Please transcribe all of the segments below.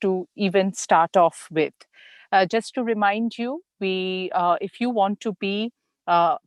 to even start off with. Just to remind you, if you want to be a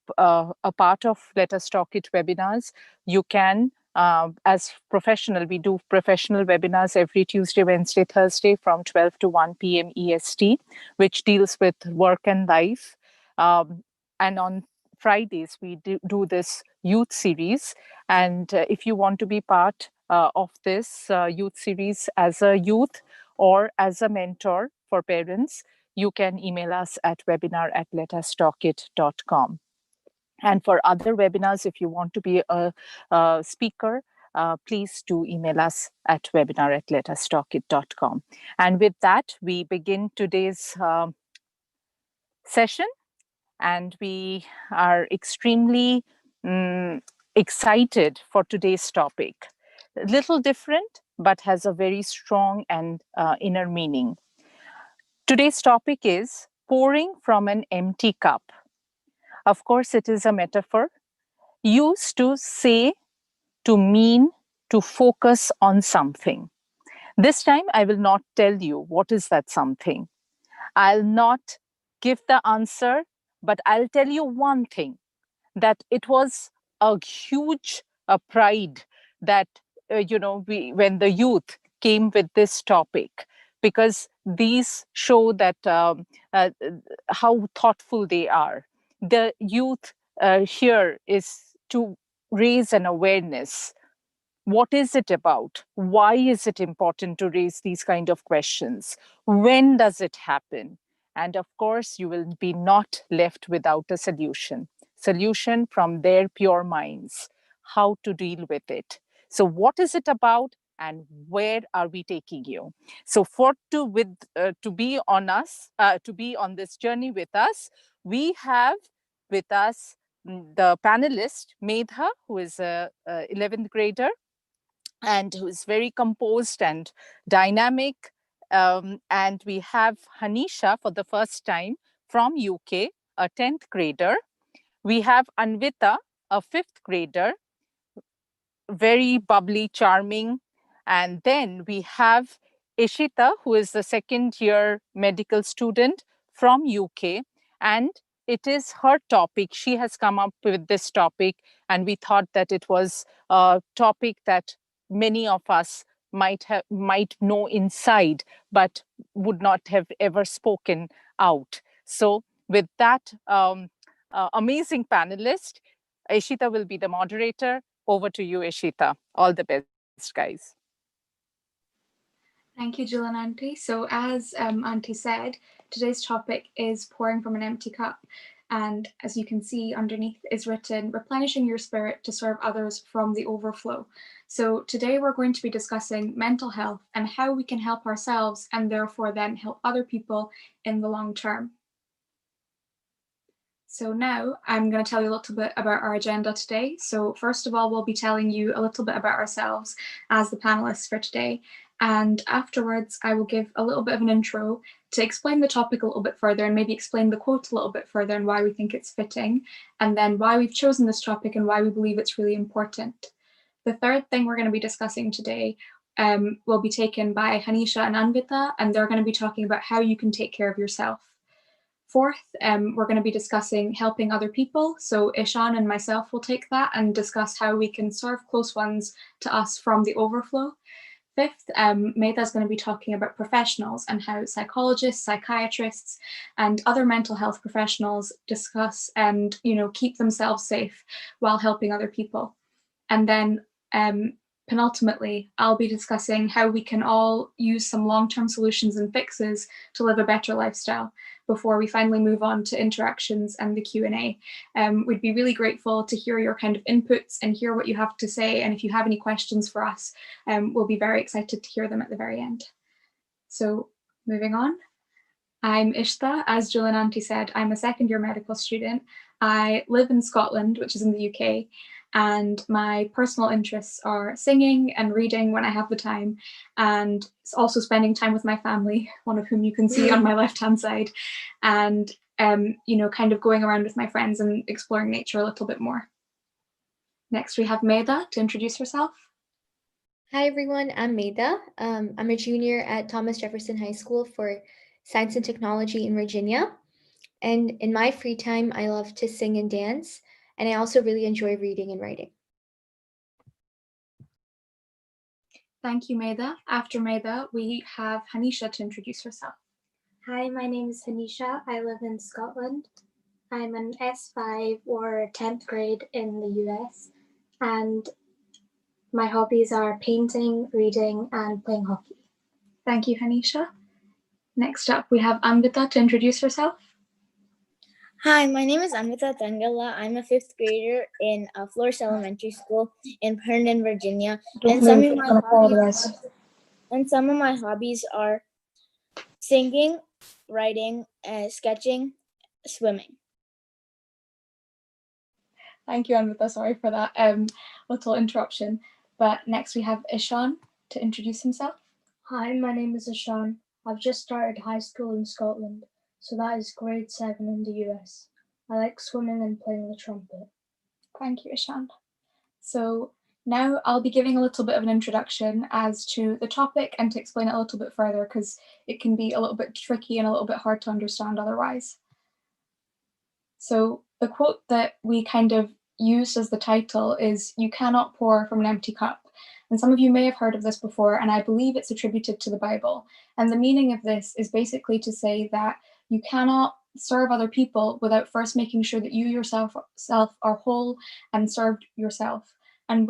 part of Let Us Talk It webinars, you can, as professional, we do professional webinars every Tuesday, Wednesday, Thursday from 12 to 1 p.m. EST, which deals with work and life. And on Fridays, we do this youth series. And if you want to be part of this youth series as a youth or as a mentor for parents, you can email us at webinar@letustalkit.com. And for other webinars, if you want to be a speaker, please do email us at webinar@letustalkit.com. And with that, we begin today's session. And we are extremely excited for today's topic. A little different, but has a very strong and inner meaning. Today's topic is pouring from an empty cup. Of course, it is a metaphor used to say, to mean, to focus on something. This time, I will not tell you what is that something. I'll not give the answer, but I'll tell you one thing, that it was a huge pride that, when the youth came with this topic, because these show that how thoughtful they are. The youth here is to raise an awareness. What is it about? Why is it important to raise these kind of questions? When does it happen? And of course, you will be not left without a solution from their pure minds, how to deal with it. So what is it about and where are we taking you? So to be on this journey with us, we have with us the panelist Medha, who is a 11th grader and who is very composed and dynamic. And we have Hanisha for the first time from UK, a 10th grader. We have Anvita, a 5th grader, very bubbly, charming. And then we have Ishita, who is the second year medical student from UK. And it is her topic. She has come up with this topic, and we thought that it was a topic that many of us might know inside, but would not have ever spoken out. So with that amazing panelist, Ishita will be the moderator. Over to you, Ishita. All the best, guys. Thank you, Jill and Auntie. So as Auntie said, today's topic is pouring from an empty cup. And as you can see underneath is written, replenishing your spirit to serve others from the overflow. So today we're going to be discussing mental health and how we can help ourselves and therefore then help other people in the long term. So now I'm going to tell you a little bit about our agenda today. So first of all, we'll be telling you a little bit about ourselves as the panelists for today. And afterwards, I will give a little bit of an intro to explain the topic a little bit further and maybe explain the quote a little bit further and why we think it's fitting, and then why we've chosen this topic and why we believe it's really important. The third thing we're going to be discussing today will be taken by Hanisha and Anvita, and they're going to be talking about how you can take care of yourself. Fourth, we're going to be discussing helping other people. So Ishan and myself will take that and discuss how we can serve close ones to us from the overflow. Fifth, Medha is going to be talking about professionals and how psychologists, psychiatrists, and other mental health professionals discuss and keep themselves safe while helping other people. And then penultimately, I'll be discussing how we can all use some long-term solutions and fixes to live a better lifestyle before we finally move on to interactions and the Q&A. We'd be really grateful to hear your kind of inputs and hear what you have to say. And if you have any questions for us, we'll be very excited to hear them at the very end. So moving on. I'm Ishta. As Jill and Auntie said, I'm a second-year medical student. I live in Scotland, which is in the UK, and my personal interests are singing and reading when I have the time, and also spending time with my family, one of whom you can see on my left-hand side, and kind of going around with my friends and exploring nature a little bit more. Next, we have Medha to introduce herself. Hi everyone, I'm Maida. I'm a junior at Thomas Jefferson High School for Science and Technology in Virginia. And in my free time, I love to sing and dance, and I also really enjoy reading and writing. Thank you, Maida. After Maida, we have Hanisha to introduce herself. Hi, my name is Hanisha. I live in Scotland. I'm an S5 or 10th grade in the US, and my hobbies are painting, reading, and playing hockey. Thank you, Hanisha. Next up, we have Anvita to introduce herself. Hi, my name is Amrita Tangala. I'm a 5th grader in Florence Elementary School in Herndon, Virginia. And some of my hobbies are singing, writing, sketching, swimming. Thank you, Anvita. Sorry for that little interruption. But next we have Ishan to introduce himself. Hi, my name is Ishan. I've just started high school in Scotland, so that is grade 7 in the US. I like swimming and playing the trumpet. Thank you, Ishan. So now I'll be giving a little bit of an introduction as to the topic and to explain it a little bit further because it can be a little bit tricky and a little bit hard to understand otherwise. So the quote that we kind of used as the title is, "You cannot pour from an empty cup." And some of you may have heard of this before, and I believe it's attributed to the Bible. And the meaning of this is basically to say that you cannot serve other people without first making sure that you yourself are whole and served yourself. And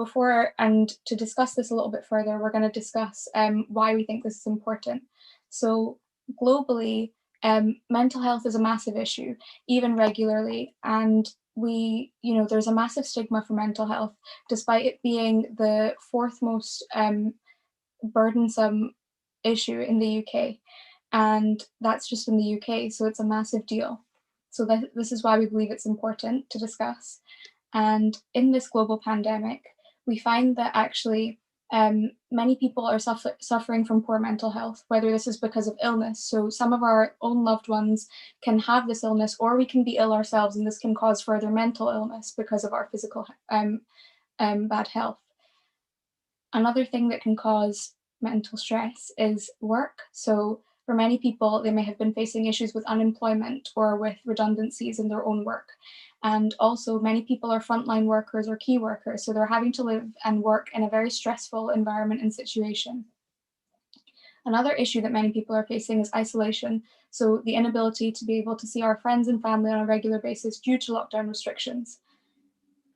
to discuss this a little bit further, we're going to discuss why we think this is important. So globally, mental health is a massive issue, even regularly, and there's a massive stigma for mental health, despite it being the fourth most burdensome issue in the UK, and that's just in the UK, so it's a massive deal. So this is why we believe it's important to discuss. And in this global pandemic, we find that actually many people are suffering from poor mental health, whether this is because of illness. So some of our own loved ones can have this illness, or we can be ill ourselves, and this can cause further mental illness because of our physical bad health. Another thing that can cause mental stress is work. So for many people, they may have been facing issues with unemployment or with redundancies in their own work. And also many people are frontline workers or key workers, so they're having to live and work in a very stressful environment and situation. Another issue that many people are facing is isolation, so the inability to be able to see our friends and family on a regular basis due to lockdown restrictions.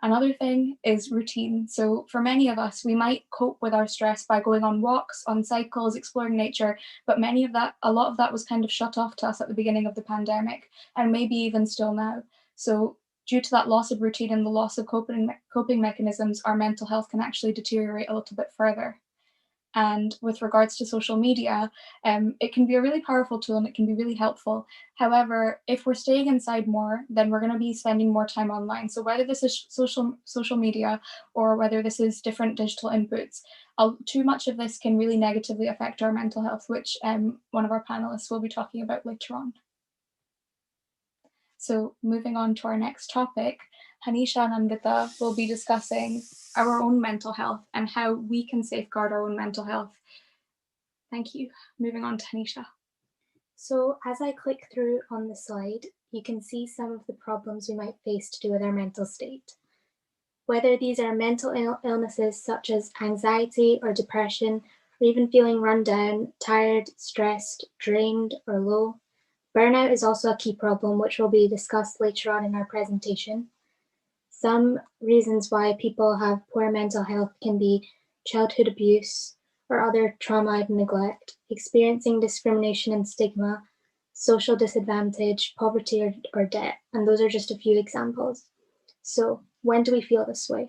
Another thing is routine. So for many of us, we might cope with our stress by going on walks, on cycles, exploring nature, but a lot of that was kind of shut off to us at the beginning of the pandemic, and maybe even still now. So due to that loss of routine and the loss of coping mechanisms, our mental health can actually deteriorate a little bit further. And with regards to social media, it can be a really powerful tool and it can be really helpful. However, if we're staying inside more, then we're going to be spending more time online. So whether this is social media or whether this is different digital inputs, too much of this can really negatively affect our mental health, which one of our panelists will be talking about later on. So moving on to our next topic, Hanisha and Anvita will be discussing our own mental health and how we can safeguard our own mental health. Thank you. Moving on to Hanisha. So as I click through on the slide, you can see some of the problems we might face to do with our mental state. Whether these are mental illnesses such as anxiety or depression, or even feeling run down, tired, stressed, drained, or low, burnout is also a key problem, which will be discussed later on in our presentation. Some reasons why people have poor mental health can be childhood abuse or other trauma and neglect, experiencing discrimination and stigma, social disadvantage, poverty or debt, and those are just a few examples. So when do we feel this way?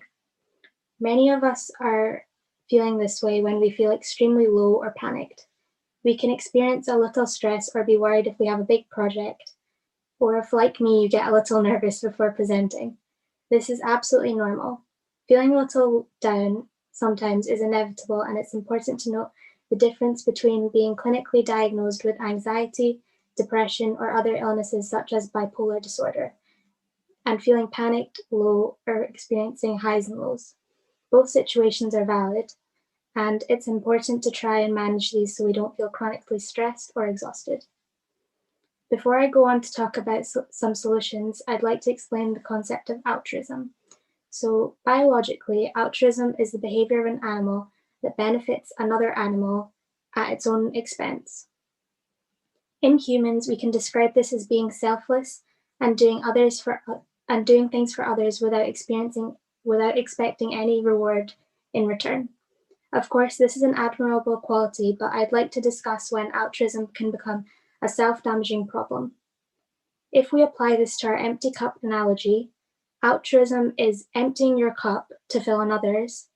Many of us are feeling this way when we feel extremely low or panicked. We can experience a little stress or be worried if we have a big project, or if, like me, you get a little nervous before presenting. This is absolutely normal. Feeling a little down sometimes is inevitable, and it's important to note the difference between being clinically diagnosed with anxiety, depression, or other illnesses such as bipolar disorder, and feeling panicked, low, or experiencing highs and lows. Both situations are valid, and it's important to try and manage these so we don't feel chronically stressed or exhausted. Before I go on to talk about some solutions, I'd like to explain the concept of altruism. So, biologically, altruism is the behavior of an animal that benefits another animal at its own expense. In humans, we can describe this as being selfless and doing things for others without expecting any reward in return. Of course, this is an admirable quality, but I'd like to discuss when altruism can become a self-damaging problem. If we apply this to our empty cup analogy, altruism is emptying your cup to fill another's,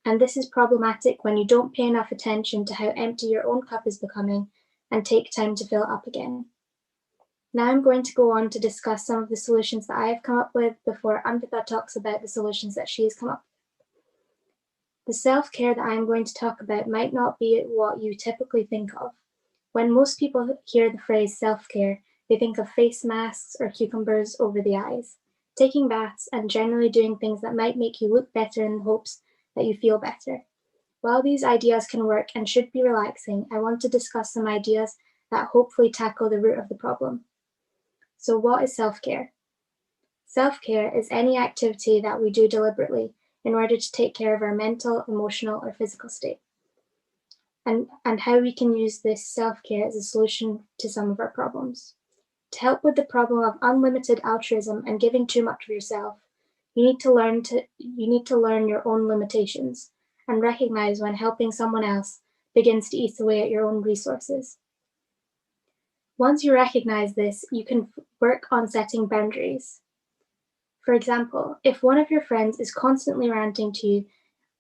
and this is problematic when you don't pay enough attention to how empty your own cup is becoming and take time to fill it up again. Now I'm going to go on to discuss some of the solutions that I have come up with before Anvita talks about the solutions that she has come up with. The self-care that I'm going to talk about might not be what you typically think of. When most people hear the phrase self-care, they think of face masks or cucumbers over the eyes, taking baths and generally doing things that might make you look better in the hopes that you feel better. While these ideas can work and should be relaxing, I want to discuss some ideas that hopefully tackle the root of the problem. So what is self-care? Self-care is any activity that we do deliberately in order to take care of our mental, emotional, or physical state, and how we can use this self-care as a solution to some of our problems. To help with the problem of unlimited altruism and giving too much of yourself, you need to learn your own limitations and recognize when helping someone else begins to eat away at your own resources. Once you recognize this, you can work on setting boundaries. For example, if one of your friends is constantly ranting to you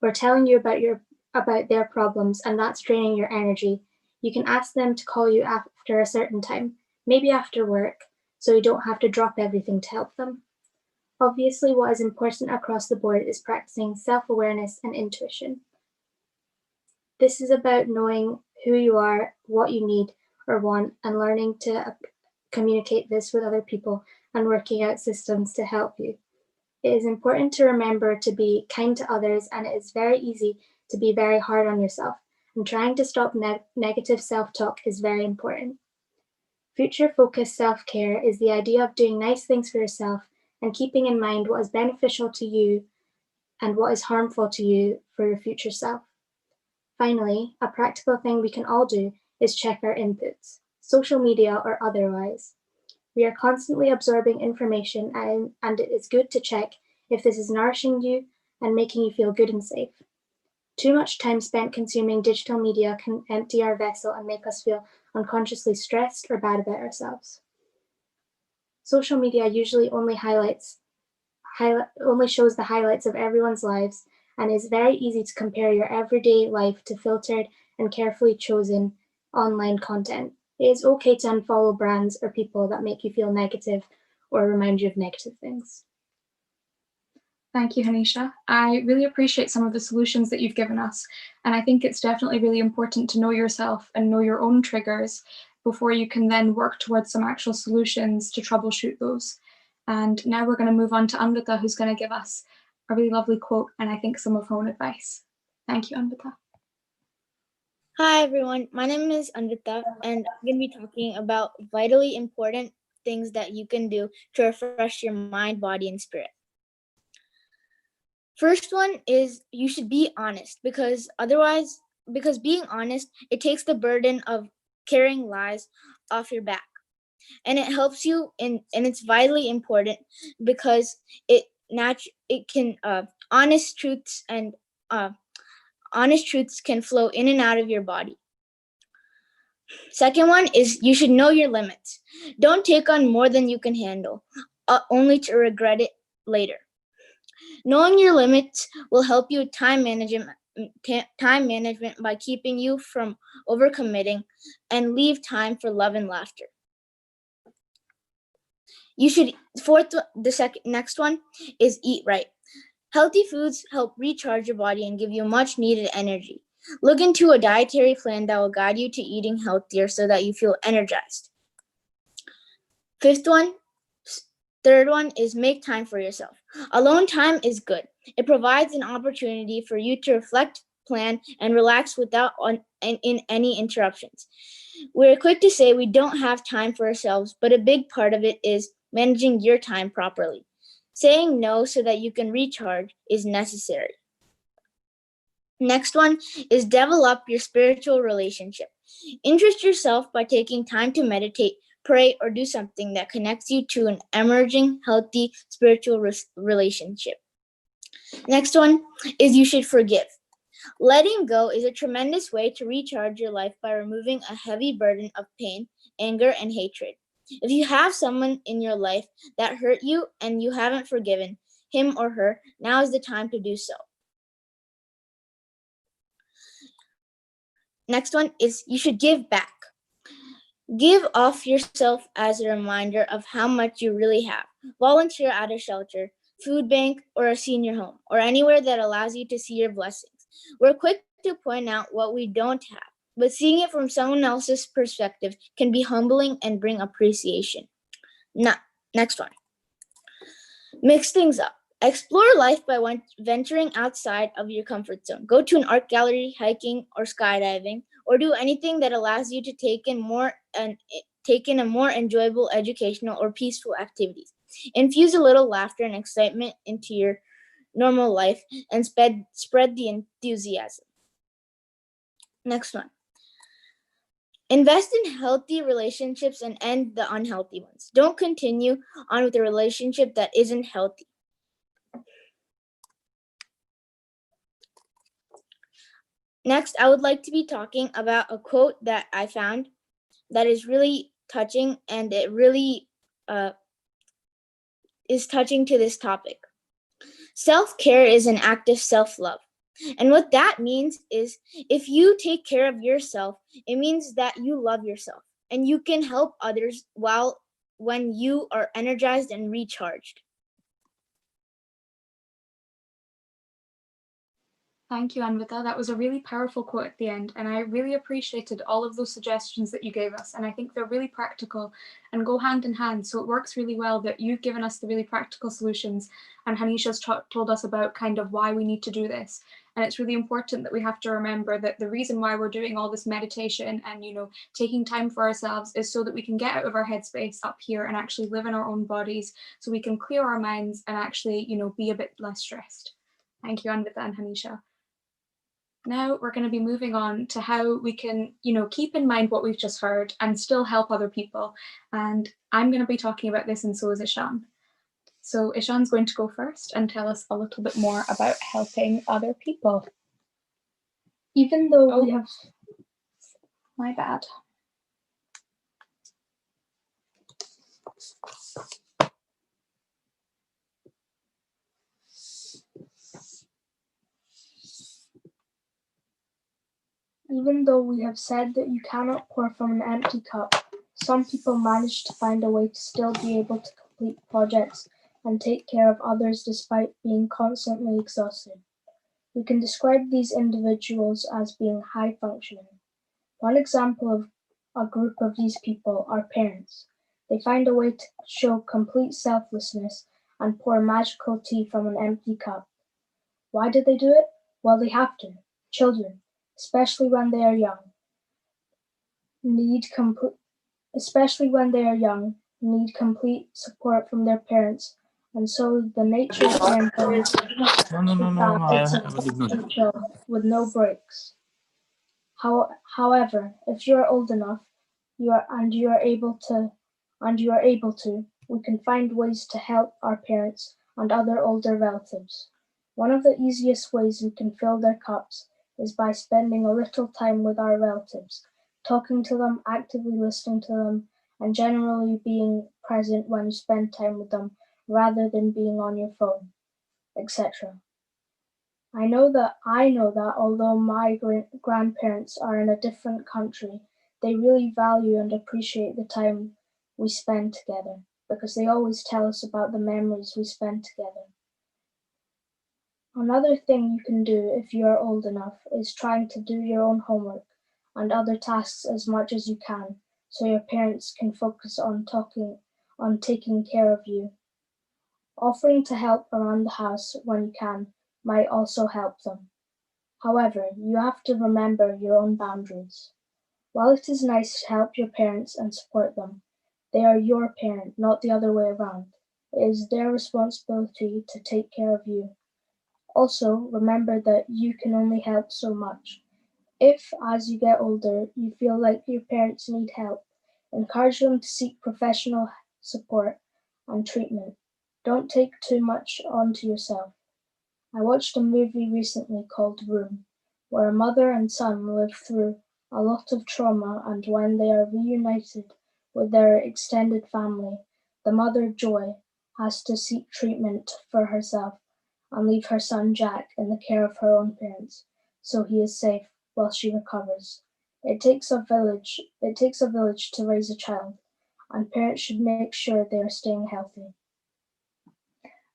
or telling you about their problems and that's draining your energy, you can ask them to call you after a certain time, maybe after work, so you don't have to drop everything to help them. Obviously, what is important across the board is practicing self-awareness and intuition. This is about knowing who you are, what you need or want, and learning to communicate this with other people and working out systems to help you. It is important to remember to be kind to others, and it is very easy to be very hard on yourself, and trying to stop negative self-talk is very important. Future-focused self-care is the idea of doing nice things for yourself and keeping in mind what is beneficial to you and what is harmful to you for your future self. Finally, a practical thing we can all do is check our inputs, social media or otherwise. We are constantly absorbing information, and it is good to check if this is nourishing you and making you feel good and safe. Too much time spent consuming digital media can empty our vessel and make us feel unconsciously stressed or bad about ourselves. Social media usually only shows the highlights of everyone's lives, and is very easy to compare your everyday life to filtered and carefully chosen online content. It is okay to unfollow brands or people that make you feel negative or remind you of negative things. Thank you, Hanisha. I really appreciate some of the solutions that you've given us, and I think it's definitely really important to know yourself and know your own triggers before you can then work towards some actual solutions to troubleshoot those. And now we're going to move on to Anvita, who's going to give us a really lovely quote and I think some of her own advice. Thank you, Anvita. Hi, everyone. My name is Anvita, and I'm going to be talking about vitally important things that you can do to refresh your mind, body, and spirit. First one is you should be honest, because being honest, it takes the burden of carrying lies off your back. And it helps you and it's vitally important because honest truths can flow in and out of your body. Second one is you should know your limits. Don't take on more than you can handle, only to regret it later. Knowing your limits will help you with time management by keeping you from overcommitting and leave time for love and laughter. Next one is eat right. Healthy foods help recharge your body and give you much needed energy. Look into a dietary plan that will guide you to eating healthier so that you feel energized. Third one is make time for yourself. Alone time is good. It provides an opportunity for you to reflect, plan, and relax without in any interruptions. We're quick to say we don't have time for ourselves, but a big part of it is managing your time properly. Saying no so that you can recharge is necessary. Next one is develop your spiritual relationship. Interest yourself by taking time to meditate, pray, or do something that connects you to an emerging, healthy spiritual relationship. Next one is you should forgive. Letting go is a tremendous way to recharge your life by removing a heavy burden of pain, anger, and hatred. If you have someone in your life that hurt you and you haven't forgiven him or her, now is the time to do so. Next one is you should give back. Give off yourself as a reminder of how much you really have. Volunteer at a shelter, food bank, or a senior home, or anywhere that allows you to see your blessings. We're quick to point out what we don't have, but seeing it from someone else's perspective can be humbling and bring appreciation. Next one. Mix things up. Explore life by venturing outside of your comfort zone. Go to an art gallery, hiking, or skydiving, or do anything that allows you to take in a more enjoyable educational or peaceful activities. Infuse a little laughter and excitement into your normal life and spread the enthusiasm. Next one. Invest in healthy relationships and end the unhealthy ones. Don't continue on with a relationship that isn't healthy. Next, I would like to be talking about a quote that I found that is really touching, and it really is touching to this topic. Self-care is an act of self-love. And what that means is if you take care of yourself, it means that you love yourself and you can help others when you are energized and recharged. Thank you, Anvita. That was a really powerful quote at the end, and I really appreciated all of those suggestions that you gave us, and I think they're really practical and go hand in hand, so it works really well that you've given us the really practical solutions and Hanisha's told us about kind of why we need to do this. And it's really important that we have to remember that the reason why we're doing all this meditation and, taking time for ourselves is so that we can get out of our headspace up here and actually live in our own bodies, so we can clear our minds and actually, be a bit less stressed. Thank you, Anvita and Hanisha. Now we're going to be moving on to how we can, keep in mind what we've just heard and still help other people. And I'm going to be talking about this, and so is Ishan. So Ishan's going to go first and tell us a little bit more about helping other people. Even though we have... My bad. Even though we have said that you cannot pour from an empty cup, some people manage to find a way to still be able to complete projects and take care of others despite being constantly exhausted. We can describe these individuals as being high functioning. One example of a group of these people are parents. They find a way to show complete selflessness and pour magical tea from an empty cup. Why do they do it? Well, they have to. Children, especially when they are young, need complete support from their parents, and so the nature of parenting is with no breaks. However, if you are old enough, you are able to, we can find ways to help our parents and other older relatives. One of the easiest ways we can fill their cups is by spending a little time with our relatives, talking to them, actively listening to them, and generally being present when you spend time with them rather than being on your phone, etc. I know that although my grandparents are in a different country, they really value and appreciate the time we spend together because they always tell us about the memories we spend together. Another thing you can do if you are old enough is trying to do your own homework and other tasks as much as you can, so your parents can focus on taking care of you. Offering to help around the house when you can might also help them. However, you have to remember your own boundaries. While it is nice to help your parents and support them, they are your parent, not the other way around. It is their responsibility to take care of you. Also, remember that you can only help so much. If, as you get older, you feel like your parents need help, encourage them to seek professional support and treatment. Don't take too much onto yourself. I watched a movie recently called Room, where a mother and son live through a lot of trauma, and when they are reunited with their extended family, the mother, Joy, has to seek treatment for herself and leave her son Jack in the care of her own parents, so he is safe while she recovers. It takes a village to raise a child, and parents should make sure they are staying healthy.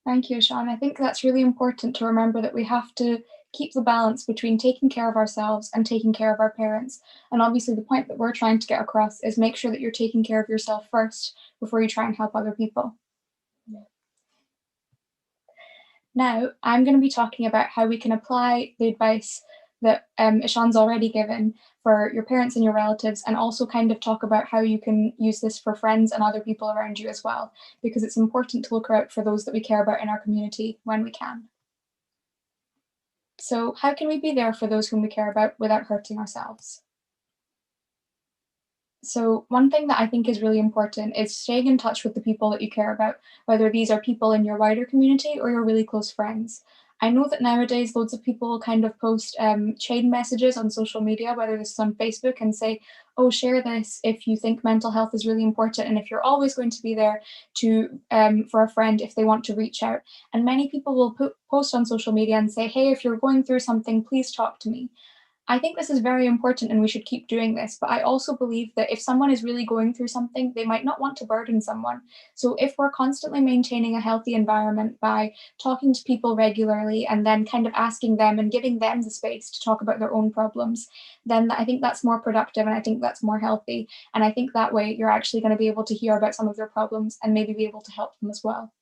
Thank you, Sean. I think that's really important to remember that we have to keep the balance between taking care of ourselves and taking care of our parents. And obviously the point that we're trying to get across is make sure that you're taking care of yourself first before you try and help other people. Yeah. Now, I'm going to be talking about how we can apply the advice that Ishan's already given for your parents and your relatives, and also kind of talk about how you can use this for friends and other people around you as well, because it's important to look out for those that we care about in our community when we can. So how can we be there for those whom we care about without hurting ourselves? So one thing that I think is really important is staying in touch with the people that you care about, whether these are people in your wider community or your really close friends. I know that nowadays loads of people kind of post chain messages on social media, whether this is on Facebook, and say, oh, share this if you think mental health is really important and if you're always going to be there to for a friend if they want to reach out. And many people will post on social media and say, hey, if you're going through something, please talk to me. I think this is very important and we should keep doing this, but I also believe that if someone is really going through something, they might not want to burden someone. So if we're constantly maintaining a healthy environment by talking to people regularly and then kind of asking them and giving them the space to talk about their own problems, then I think that's more productive and I think that's more healthy. And I think that way you're actually going to be able to hear about some of their problems and maybe be able to help them as well.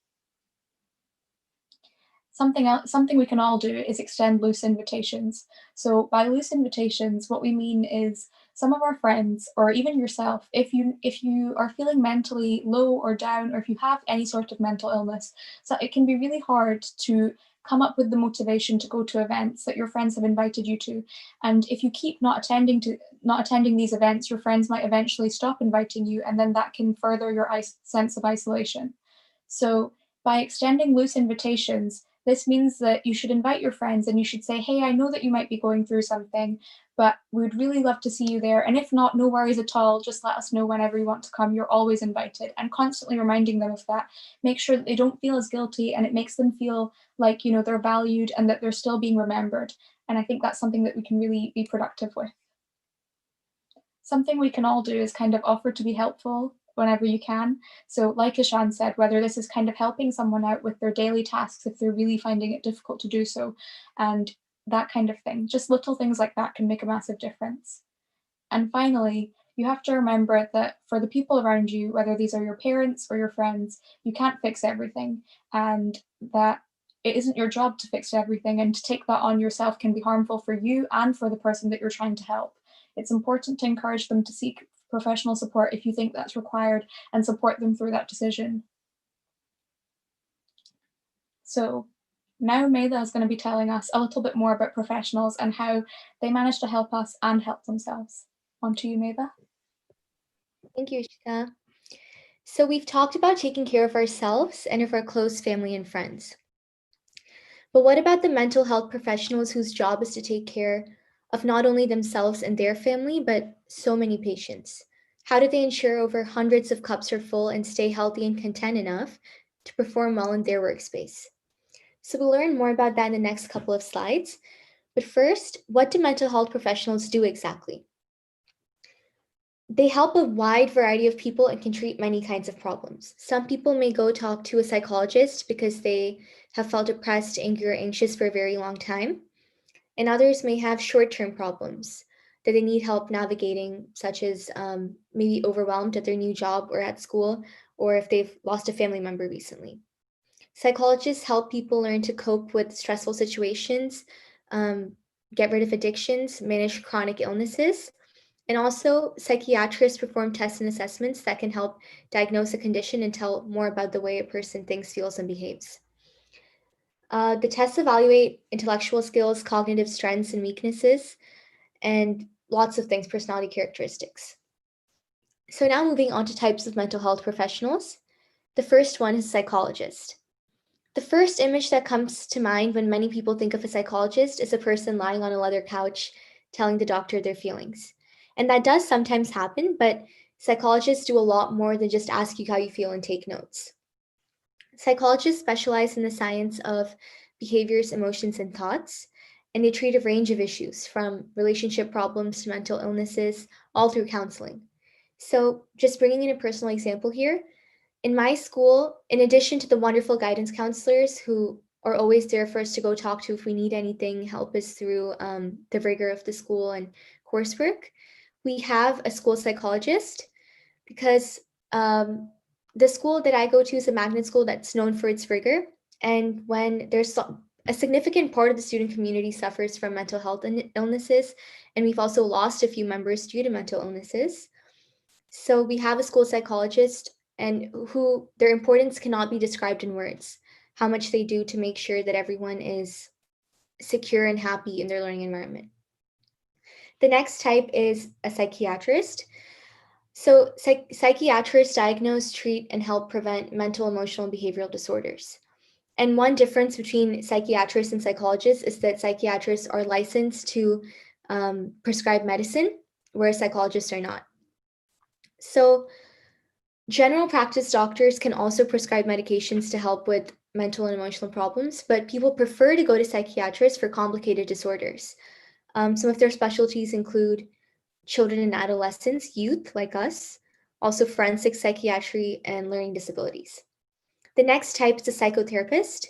Something we can all do is extend loose invitations. So by loose invitations, what we mean is some of our friends or even yourself, if you are feeling mentally low or down, or if you have any sort of mental illness, so it can be really hard to come up with the motivation to go to events that your friends have invited you to. And if you keep not attending these events, your friends might eventually stop inviting you, and then that can further your sense of isolation. So by extending loose invitations, this means that you should invite your friends and you should say, hey, I know that you might be going through something, but we would really love to see you there. And if not, no worries at all. Just let us know whenever you want to come. You're always invited. And constantly reminding them of that. Make sure that they don't feel as guilty, and it makes them feel like, you know, they're valued and that they're still being remembered. And I think that's something that we can really be productive with. Something we can all do is kind of offer to be helpful whenever you can. So like Ishan said, whether this is kind of helping someone out with their daily tasks if they're really finding it difficult to do so, and that kind of thing. Just little things like that can make a massive difference. And finally, you have to remember that for the people around you, whether these are your parents or your friends, you can't fix everything, and that it isn't your job to fix everything, and to take that on yourself can be harmful for you and for the person that you're trying to help. It's important to encourage them to seek professional support if you think that's required and support them through that decision. So now Maida is going to be telling us a little bit more about professionals and how they manage to help us and help themselves. On to you, Maida. Thank you, Ishita. So we've talked about taking care of ourselves and of our close family and friends. But what about the mental health professionals whose job is to take care of not only themselves and their family, but so many patients? How do they ensure over hundreds of cups are full and stay healthy and content enough to perform well in their workspace? So we'll learn more about that in the next couple of slides. But first, what do mental health professionals do exactly? They help a wide variety of people and can treat many kinds of problems. Some people may go talk to a psychologist because they have felt depressed, angry, or anxious for a very long time. And others may have short-term problems that they need help navigating, such as maybe overwhelmed at their new job or at school, or if they've lost a family member recently. Psychologists help people learn to cope with stressful situations, get rid of addictions, manage chronic illnesses, and also psychiatrists perform tests and assessments that can help diagnose a condition and tell more about the way a person thinks, feels, and behaves. The tests evaluate intellectual skills, cognitive strengths and weaknesses, and lots of things, personality characteristics. So now moving on to types of mental health professionals. The first one is psychologist. The first image that comes to mind when many people think of a psychologist is a person lying on a leather couch telling the doctor their feelings. And that does sometimes happen, but psychologists do a lot more than just ask you how you feel and take notes. Psychologists specialize in the science of behaviors, emotions, and thoughts, and they treat a range of issues from relationship problems to mental illnesses, all through counseling. So, just bringing in a personal example here, in my school, in addition to the wonderful guidance counselors who are always there for us to go talk to if we need anything, help us through the rigor of the school and coursework, we have a school psychologist because the school that I go to is a magnet school that's known for its rigor. And when there's a significant part of the student community suffers from mental health illnesses, and we've also lost a few members due to mental illnesses. So we have a school psychologist and who their importance cannot be described in words, how much they do to make sure that everyone is secure and happy in their learning environment. The next type is a psychiatrist. So psychiatrists diagnose, treat, and help prevent mental, emotional, and behavioral disorders. And one difference between psychiatrists and psychologists is that psychiatrists are licensed to prescribe medicine, whereas psychologists are not. So general practice doctors can also prescribe medications to help with mental and emotional problems, but people prefer to go to psychiatrists for complicated disorders. Some of their specialties include children and adolescents, youth like us, also forensic psychiatry and learning disabilities. The next type is a psychotherapist.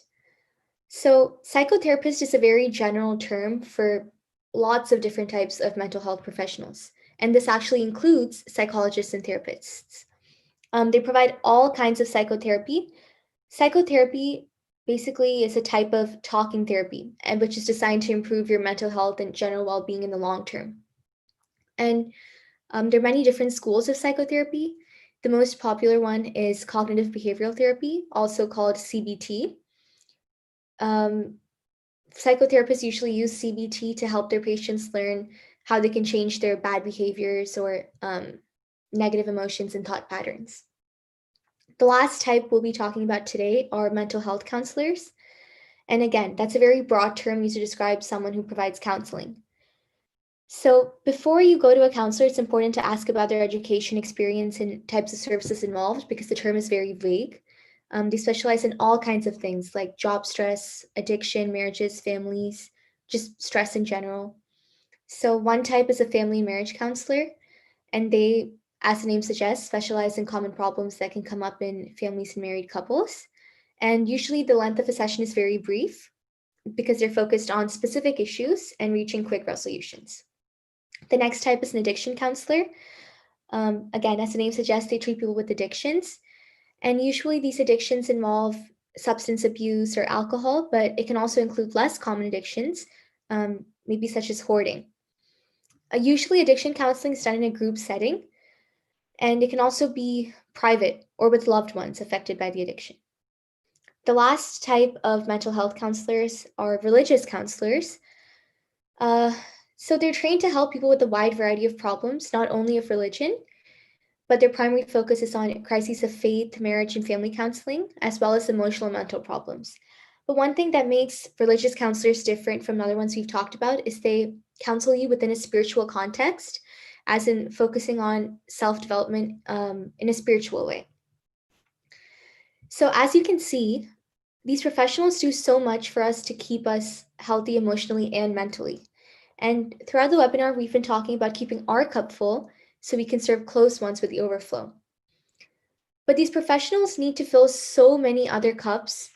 So psychotherapist is a very general term for lots of different types of mental health professionals, and this actually includes psychologists and therapists. They provide all kinds of psychotherapy. Psychotherapy basically is a type of talking therapy, and which is designed to improve your mental health and general well-being in the long term. And there are many different schools of psychotherapy. The most popular one is cognitive behavioral therapy, also called CBT. Psychotherapists usually use CBT to help their patients learn how they can change their bad behaviors or negative emotions and thought patterns. The last type we'll be talking about today are mental health counselors. And again, that's a very broad term used to describe someone who provides counseling. So before you go to a counselor, it's important to ask about their education, experience, and types of services involved because the term is very vague. They specialize in all kinds of things like job stress, addiction, marriages, families, just stress in general. So one type is a family and marriage counselor, and they, as the name suggests, specialize in common problems that can come up in families and married couples. And usually the length of a session is very brief because they're focused on specific issues and reaching quick resolutions. The next type is an addiction counselor. Again, as the name suggests, they treat people with addictions. And usually these addictions involve substance abuse or alcohol, but it can also include less common addictions, maybe such as hoarding. Usually addiction counseling is done in a group setting, and it can also be private or with loved ones affected by the addiction. The last type of mental health counselors are religious counselors. So they're trained to help people with a wide variety of problems, not only of religion, but their primary focus is on crises of faith, marriage, and family counseling, as well as emotional and mental problems. But one thing that makes religious counselors different from other ones we've talked about is they counsel you within a spiritual context, as in focusing on self-development in a spiritual way. So as you can see, these professionals do so much for us to keep us healthy emotionally and mentally. And throughout the webinar, we've been talking about keeping our cup full so we can serve close ones with the overflow. But these professionals need to fill so many other cups,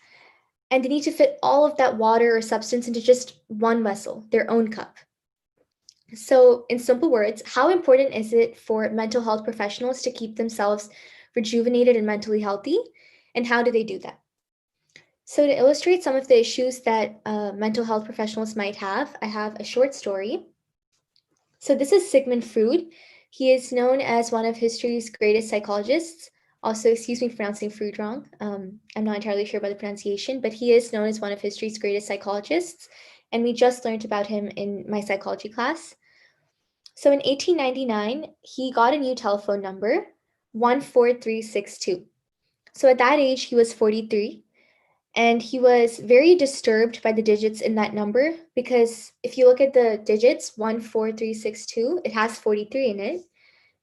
and they need to fit all of that water or substance into just one vessel, their own cup. So in simple words, how important is it for mental health professionals to keep themselves rejuvenated and mentally healthy? And how do they do that? So to illustrate some of the issues that mental health professionals might have, I have a short story. So this is Sigmund Freud. He is known as one of history's greatest psychologists. Also, excuse me for pronouncing Freud wrong. I'm not entirely sure about the pronunciation, but he is known as one of history's greatest psychologists. And we just learned about him in my psychology class. So in 1899, he got a new telephone number, 14362. So at that age, he was 43. And he was very disturbed by the digits in that number because if you look at the digits, 14362, it has 43 in it.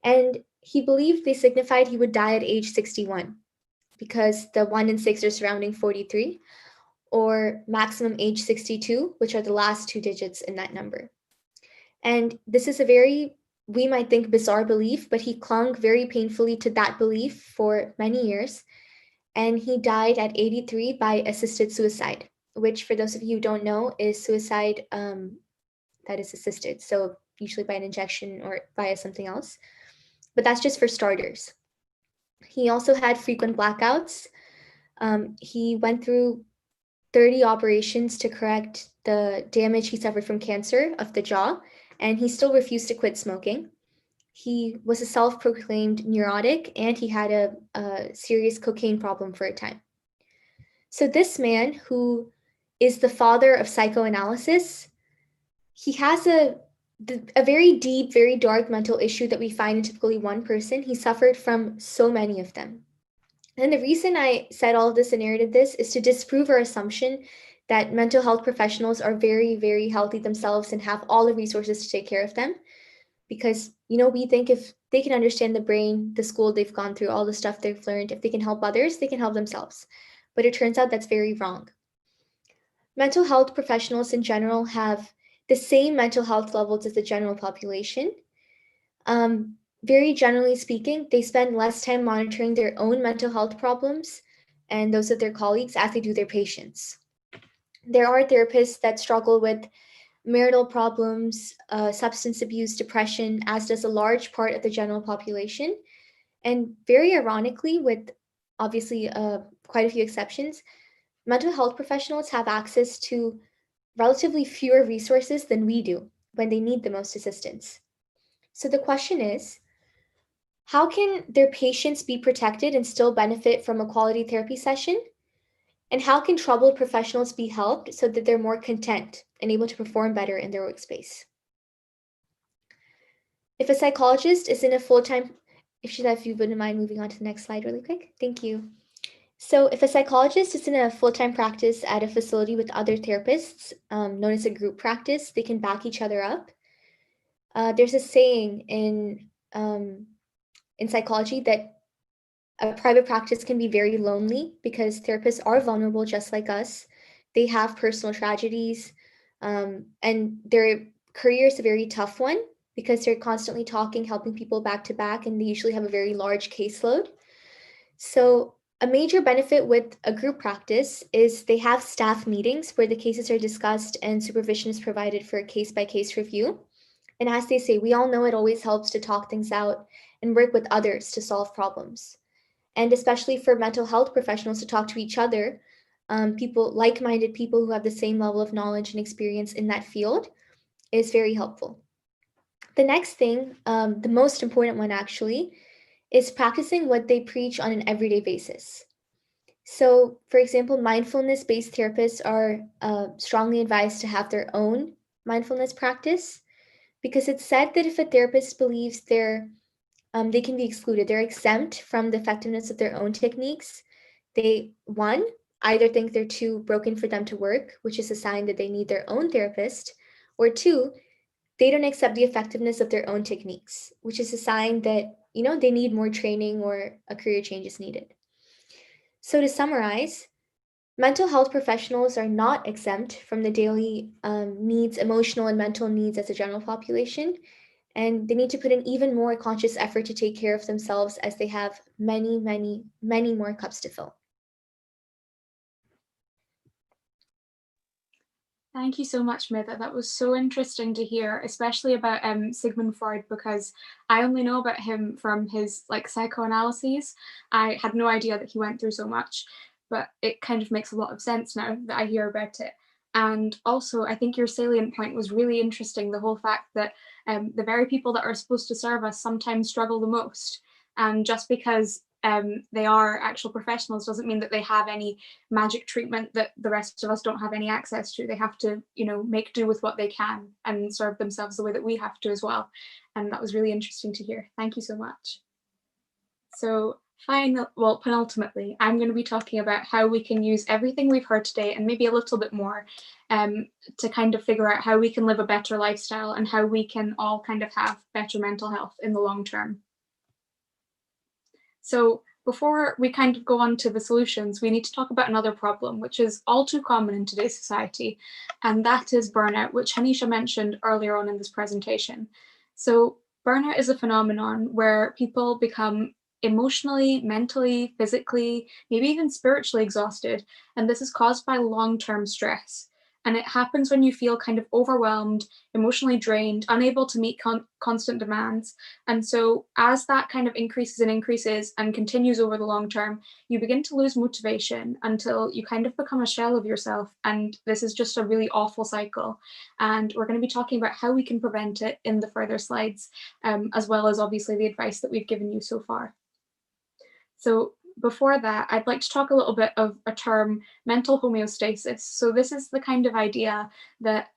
And he believed they signified he would die at age 61 because the 1 and 6 are surrounding 43, or maximum age 62, which are the last two digits in that number. And this is a very, we might think, bizarre belief, but he clung very painfully to that belief for many years. And he died at 83 by assisted suicide, which, for those of you who don't know, is suicide that is assisted. So usually by an injection or via something else. But that's just for starters. He also had frequent blackouts. He went through 30 operations to correct the damage he suffered from cancer of the jaw, and he still refused to quit smoking. He was a self-proclaimed neurotic, and he had a serious cocaine problem for a time. So this man, who is the father of psychoanalysis, he has a very deep, very dark mental issue that we find in typically one person. He suffered from so many of them. And the reason I said all of this and narrated this is to disprove our assumption that mental health professionals are very, very healthy themselves and have all the resources to take care of them. Because, we think if they can understand the brain, the school they've gone through, all the stuff they've learned, if they can help others, they can help themselves. But it turns out that's very wrong. Mental health professionals in general have the same mental health levels as the general population. Very generally speaking, they spend less time monitoring their own mental health problems and those of their colleagues as they do their patients. There are therapists that struggle with marital problems, substance abuse, depression, as does a large part of the general population. And very ironically, with obviously quite a few exceptions, mental health professionals have access to relatively fewer resources than we do when they need the most assistance. So the question is, how can their patients be protected and still benefit from a quality therapy session? And how can troubled professionals be helped so that they're more content and able to perform better in their workspace? If a psychologist is in a full-time, if you wouldn't mind moving on to the next slide really quick. Thank you. So if a psychologist is in a full-time practice at a facility with other therapists, known as a group practice, they can back each other up. There's a saying in psychology that a private practice can be very lonely because therapists are vulnerable just like us. They have personal tragedies, and their career is a very tough one because they're constantly talking, helping people back to back, and they usually have a very large caseload. So a major benefit with a group practice is they have staff meetings where the cases are discussed and supervision is provided for a case-by-case review. And as they say, we all know it always helps to talk things out and work with others to solve problems. And especially for mental health professionals to talk to each other, people, like-minded people who have the same level of knowledge and experience in that field, is very helpful. The next thing, the most important one actually, is practicing what they preach on an everyday basis. So, for example, mindfulness-based therapists are strongly advised to have their own mindfulness practice because it's said that if a therapist believes they can be excluded, they're exempt from the effectiveness of their own techniques, they, one, either think they're too broken for them to work, which is a sign that they need their own therapist, or two, they don't accept the effectiveness of their own techniques, which is a sign that, they need more training or a career change is needed. So to summarize, mental health professionals are not exempt from the daily needs, emotional and mental needs as a general population, and they need to put in even more conscious effort to take care of themselves as they have many, many, many more cups to fill. Thank you so much, Mitha. That was so interesting to hear, especially about Sigmund Freud, because I only know about him from his psychoanalyses. I had no idea that he went through so much. but it kind of makes a lot of sense now that I hear about it. And also, I think your salient point was really interesting, the whole fact that the very people that are supposed to serve us sometimes struggle the most. And just because they are actual professionals doesn't mean that they have any magic treatment that the rest of us don't have any access to. They have to, make do with what they can and serve themselves the way that we have to as well. And that was really interesting to hear. Thank you so much. So penultimately, I'm going to be talking about how we can use everything we've heard today and maybe a little bit more to kind of figure out how we can live a better lifestyle and how we can all kind of have better mental health in the long term. So before we kind of go on to the solutions, we need to talk about another problem, which is all too common in today's society, and that is burnout, which Hanisha mentioned earlier on in this presentation. So burnout is a phenomenon where people become emotionally, mentally, physically, maybe even spiritually exhausted, and this is caused by long-term stress. And it happens when you feel kind of overwhelmed, emotionally drained, unable to meet constant demands. And so as that kind of increases and continues over the long term, you begin to lose motivation until you kind of become a shell of yourself. And this is just a really awful cycle. And we're going to be talking about how we can prevent it in the further slides, as well as obviously the advice that we've given you so far. So before that, I'd like to talk a little bit of a term, mental homeostasis. So this is the kind of idea that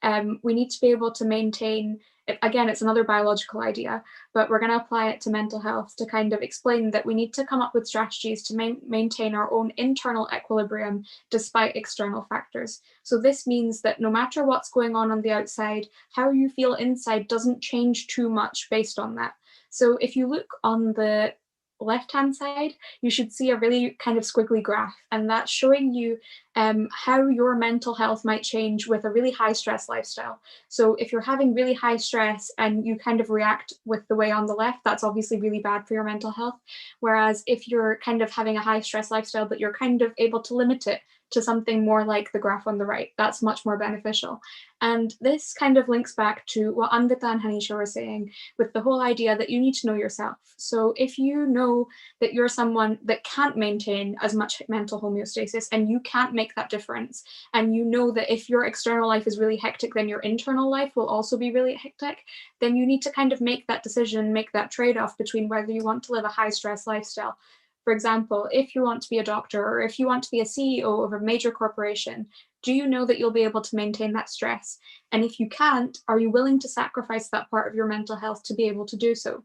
we need to be able to maintain. Again, it's another biological idea, but we're going to apply it to mental health to kind of explain that we need to come up with strategies to maintain our own internal equilibrium despite external factors. So this means that no matter what's going on the outside, how you feel inside doesn't change too much based on that. So if you look on the left-hand side, you should see a really kind of squiggly graph, and that's showing you how your mental health might change with a really high stress lifestyle. So if you're having really high stress and you kind of react with the way on the left, that's obviously really bad for your mental health. Whereas if you're kind of having a high stress lifestyle, but you're kind of able to limit it to something more like the graph on the right, that's much more beneficial. And this kind of links back to what Anvita and Hanisha were saying with the whole idea that you need to know yourself. So if you know that you're someone that can't maintain as much mental homeostasis and you can't make that difference, and you know that if your external life is really hectic, then your internal life will also be really hectic, then you need to kind of make that decision, make that trade-off between whether you want to live a high stress lifestyle. For example, if you want to be a doctor or if you want to be a CEO of a major corporation, do you know that you'll be able to maintain that stress? And if you can't, are you willing to sacrifice that part of your mental health to be able to do so?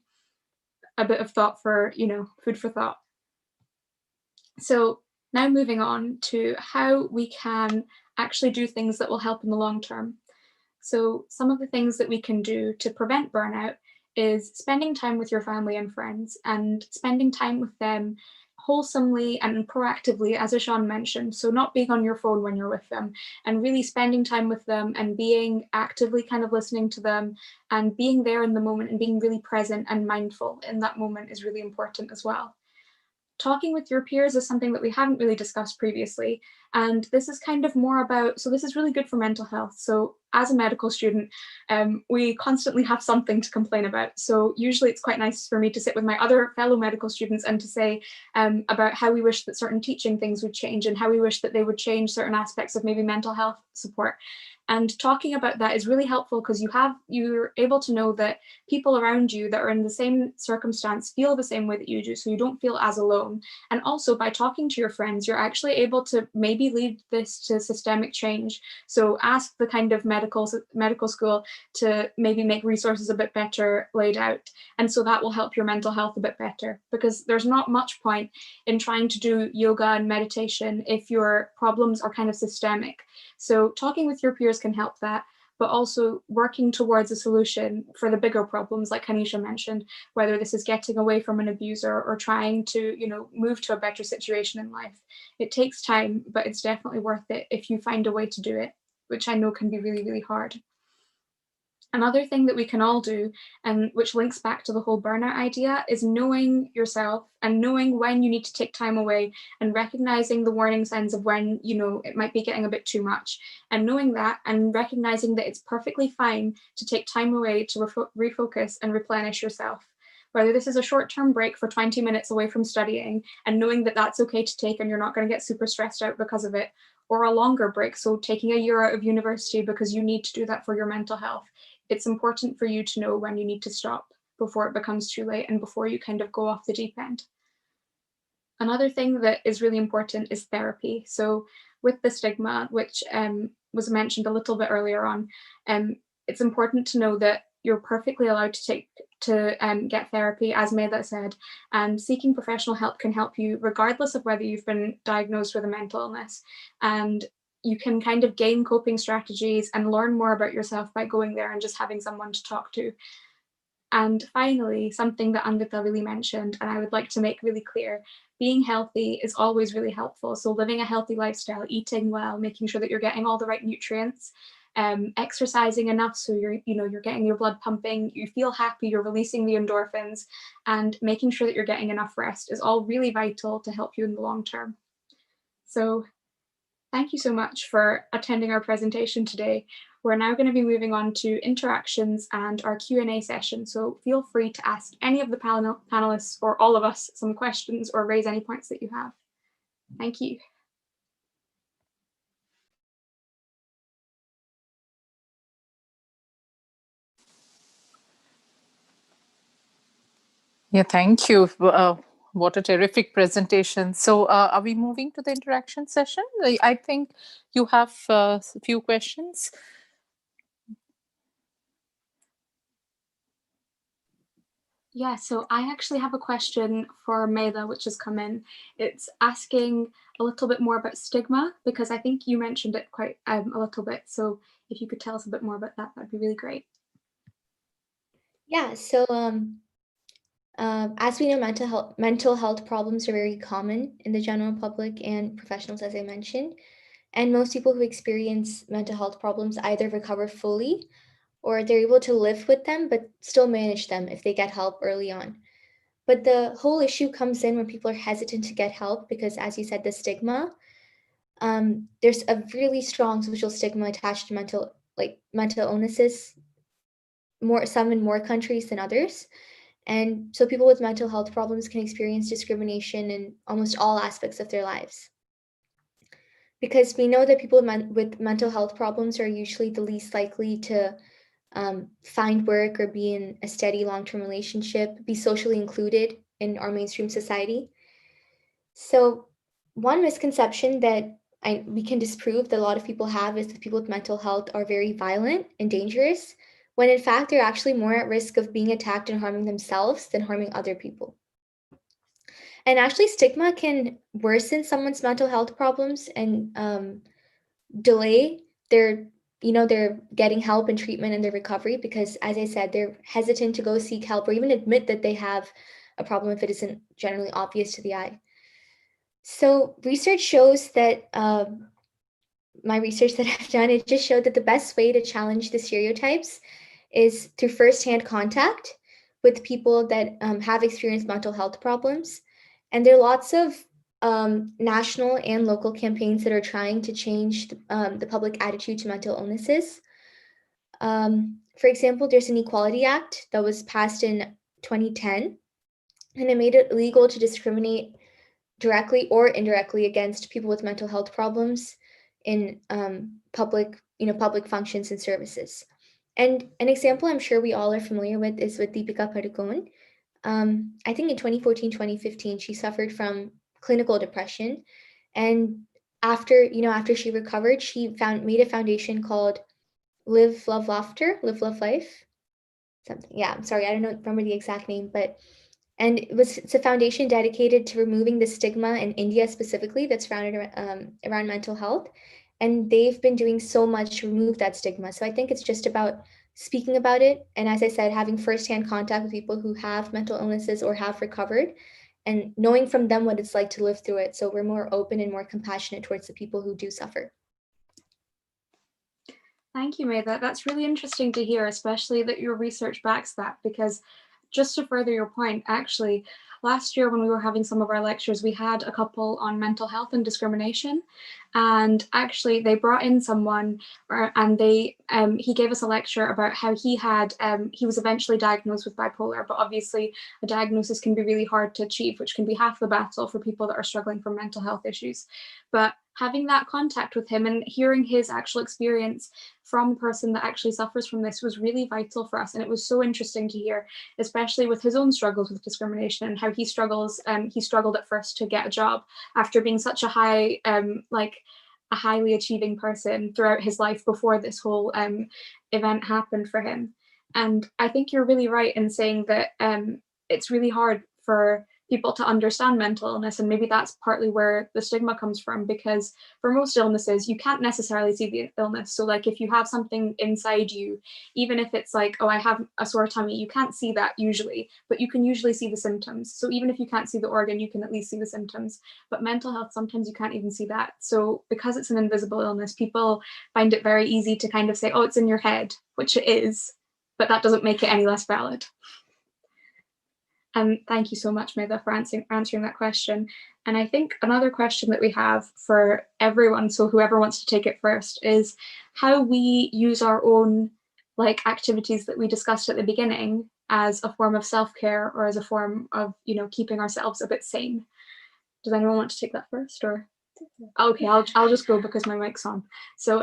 A bit of thought for, food for thought. So now moving on to how we can actually do things that will help in the long term. So some of the things that we can do to prevent burnout is spending time with your family and friends, and spending time with them wholesomely and proactively, as Ishan mentioned. So not being on your phone when you're with them, and really spending time with them and being actively kind of listening to them and being there in the moment and being really present and mindful in that moment is really important as well. Talking with your peers is something that we haven't really discussed previously. And this is kind of more about, so this is really good for mental health. So as a medical student, we constantly have something to complain about. So usually it's quite nice for me to sit with my other fellow medical students and to say about how we wish that certain teaching things would change and how we wish that they would change certain aspects of maybe mental health support. And talking about that is really helpful because you're able to know that people around you that are in the same circumstance feel the same way that you do, so you don't feel as alone. And also by talking to your friends, you're actually able to maybe lead this to systemic change. So ask the kind of medical school to maybe make resources a bit better laid out. And so that will help your mental health a bit better, because there's not much point in trying to do yoga and meditation if your problems are kind of systemic. So talking with your peers can help that, but also working towards a solution for the bigger problems, like Hanisha mentioned, whether this is getting away from an abuser or trying to, move to a better situation in life. It takes time, but it's definitely worth it if you find a way to do it, which I know can be really, really hard. Another thing that we can all do, and which links back to the whole burnout idea, is knowing yourself and knowing when you need to take time away and recognizing the warning signs of when, it might be getting a bit too much. And knowing that and recognizing that it's perfectly fine to take time away to refocus and replenish yourself. whether this is a short-term break for 20 minutes away from studying and knowing that that's okay to take and you're not going to get super stressed out because of it, or a longer break, so taking a year out of university because you need to do that for your mental health. It's important for you to know when you need to stop before it becomes too late and before you kind of go off the deep end. Another thing that is really important is therapy. So with the stigma, which was mentioned a little bit earlier on, it's important to know that you're perfectly allowed to get therapy, as Medha said, and seeking professional help can help you regardless of whether you've been diagnosed with a mental illness. And you can kind of gain coping strategies and learn more about yourself by going there and just having someone to talk to. And finally, something that Anvita really mentioned, and I would like to make really clear, being healthy is always really helpful. So living a healthy lifestyle, eating well, making sure that you're getting all the right nutrients, exercising enough so you're getting your blood pumping, you feel happy, you're releasing the endorphins, and making sure that you're getting enough rest is all really vital to help you in the long term. So thank you so much for attending our presentation today. We're now going to be moving on to interactions and our Q&A session, so feel free to ask any of the panelists or all of us some questions or raise any points that you have. Thank you. Yeah, thank you. What a terrific presentation. So are we moving to the interaction session? I think you have a few questions. Yeah, so I actually have a question for Medha, which has come in. It's asking a little bit more about stigma, because I think you mentioned it quite a little bit. So if you could tell us a bit more about that, that'd be really great. Yeah, so as we know, mental health problems are very common in the general public and professionals, as I mentioned. And most people who experience mental health problems either recover fully or they're able to live with them, but still manage them if they get help early on. But the whole issue comes in when people are hesitant to get help because, as you said, the stigma. There's a really strong social stigma attached to mental illnesses, some in more countries than others. And so people with mental health problems can experience discrimination in almost all aspects of their lives. Because we know that people with mental health problems are usually the least likely to find work or be in a steady long-term relationship, be socially included in our mainstream society. So one misconception that we can disprove that a lot of people have is that people with mental health are very violent and dangerous, when in fact they're actually more at risk of being attacked and harming themselves than harming other people. And actually, stigma can worsen someone's mental health problems and delay their getting help and treatment and their recovery, because, as I said, they're hesitant to go seek help or even admit that they have a problem if it isn't generally obvious to the eye. So research shows that my research that I've done, it just showed that the best way to challenge the stereotypes is through firsthand contact with people that have experienced mental health problems. And there are lots of national and local campaigns that are trying to change the public attitude to mental illnesses. For example, there's an Equality Act that was passed in 2010, and it made it illegal to discriminate directly or indirectly against people with mental health problems in public functions and services. And an example I'm sure we all are familiar with is with Deepika Padukone. I think in 2014, 2015, she suffered from clinical depression. And after she recovered, she made a foundation called Live, Love, Laughter, Live, Love, Life. Something. Yeah, I'm sorry, I don't remember the exact name, and it's a foundation dedicated to removing the stigma in India specifically that's founded around mental health. And they've been doing so much to remove that stigma. So I think it's just about speaking about it. And as I said, having firsthand contact with people who have mental illnesses or have recovered and knowing from them what it's like to live through it. So we're more open and more compassionate towards the people who do suffer. Thank you, Medha. That's really interesting to hear, especially that your research backs that, because just to further your point, actually, last year when we were having some of our lectures, we had a couple on mental health and discrimination. And actually they brought in someone and he gave us a lecture about how he was eventually diagnosed with bipolar, but obviously a diagnosis can be really hard to achieve, which can be half the battle for people that are struggling from mental health issues. But having that contact with him and hearing his actual experience from a person that actually suffers from this was really vital for us. And it was so interesting to hear, especially with his own struggles with discrimination and how he struggled at first to get a job after being such a highly achieving person throughout his life before this whole event happened for him. And I think you're really right in saying that it's really hard for people to understand mental illness, and maybe that's partly where the stigma comes from, because for most illnesses you can't necessarily see the illness. So like if you have something inside you, even if it's like, oh, I have a sore tummy, you can't see that usually, but you can usually see the symptoms. So even if you can't see the organ, you can at least see the symptoms. But mental health, sometimes you can't even see that. So because it's an invisible illness, people find it very easy to kind of say, oh, it's in your head, which it is, but that doesn't make it any less valid. And thank you so much, Medha, for answering that question. And I think another question that we have for everyone, so whoever wants to take it first, is how we use our own activities that we discussed at the beginning as a form of self-care or as a form of, keeping ourselves a bit sane. Does anyone want to take that first? Or okay, I'll just go because my mic's on. So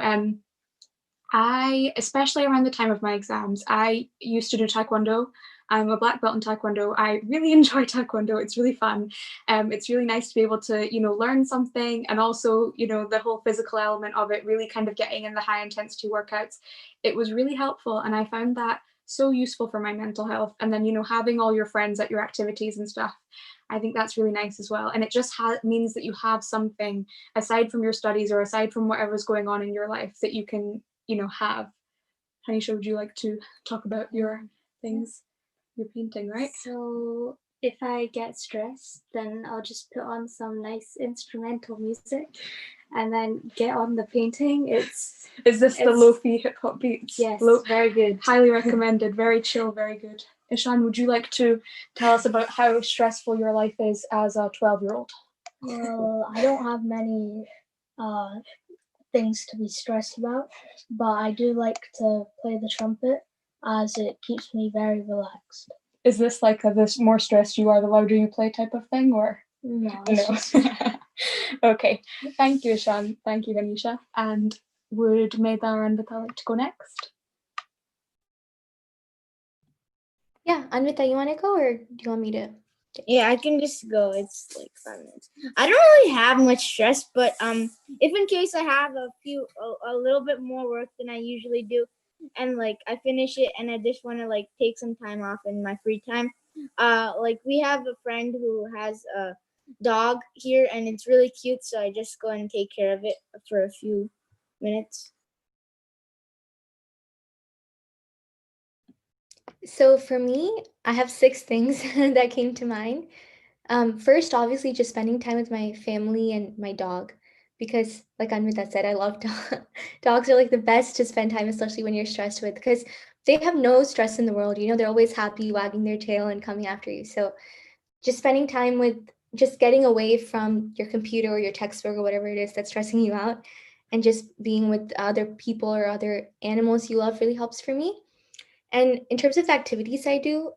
I, especially around the time of my exams, I used to do Taekwondo. I'm a black belt in Taekwondo. I really enjoy Taekwondo. It's really fun. It's really nice to be able to, learn something, and also, the whole physical element of it, really kind of getting in the high intensity workouts. It was really helpful, and I found that so useful for my mental health. And then, having all your friends at your activities and stuff, I think that's really nice as well. And it just means that you have something aside from your studies or aside from whatever's going on in your life that you can, have. Hanisha, would you like to talk about your things? Your painting, right? So if I get stressed, then I'll just put on some nice instrumental music and then get on the painting. Is this the lo-fi hip hop beats? Yes, very good. Highly recommended. Very chill, very good. Ishan, would you like to tell us about how stressful your life is as a 12-year-old? Well, I don't have many things to be stressed about, but I do like to play the trumpet as it keeps me very relaxed. Is this like the more stressed you are, the louder you play type of thing, or? No. Okay, thank you, Ishan. Thank you, Hanisha. And would Medha or Anvita like to go next? Yeah, Anvita, you want to go or do you want me to? Yeah, I can just go. It's like 5 minutes. I don't really have much stress, but if in case I have a little bit more work than I usually do, and I finish it and I just want to take some time off in my free time, we have a friend who has a dog here and it's really cute, so I just go and take care of it for a few minutes. So for me, I have 6 things that came to mind. First, obviously, just spending time with my family and my dog, because like Anvita said, I love dogs are the best to spend time, especially when you're stressed with, because they have no stress in the world. They're always happy, wagging their tail and coming after you. So just spending time with, just getting away from your computer or your textbook or whatever it is that's stressing you out, and just being with other people or other animals you love really helps for me. And in terms of activities I do,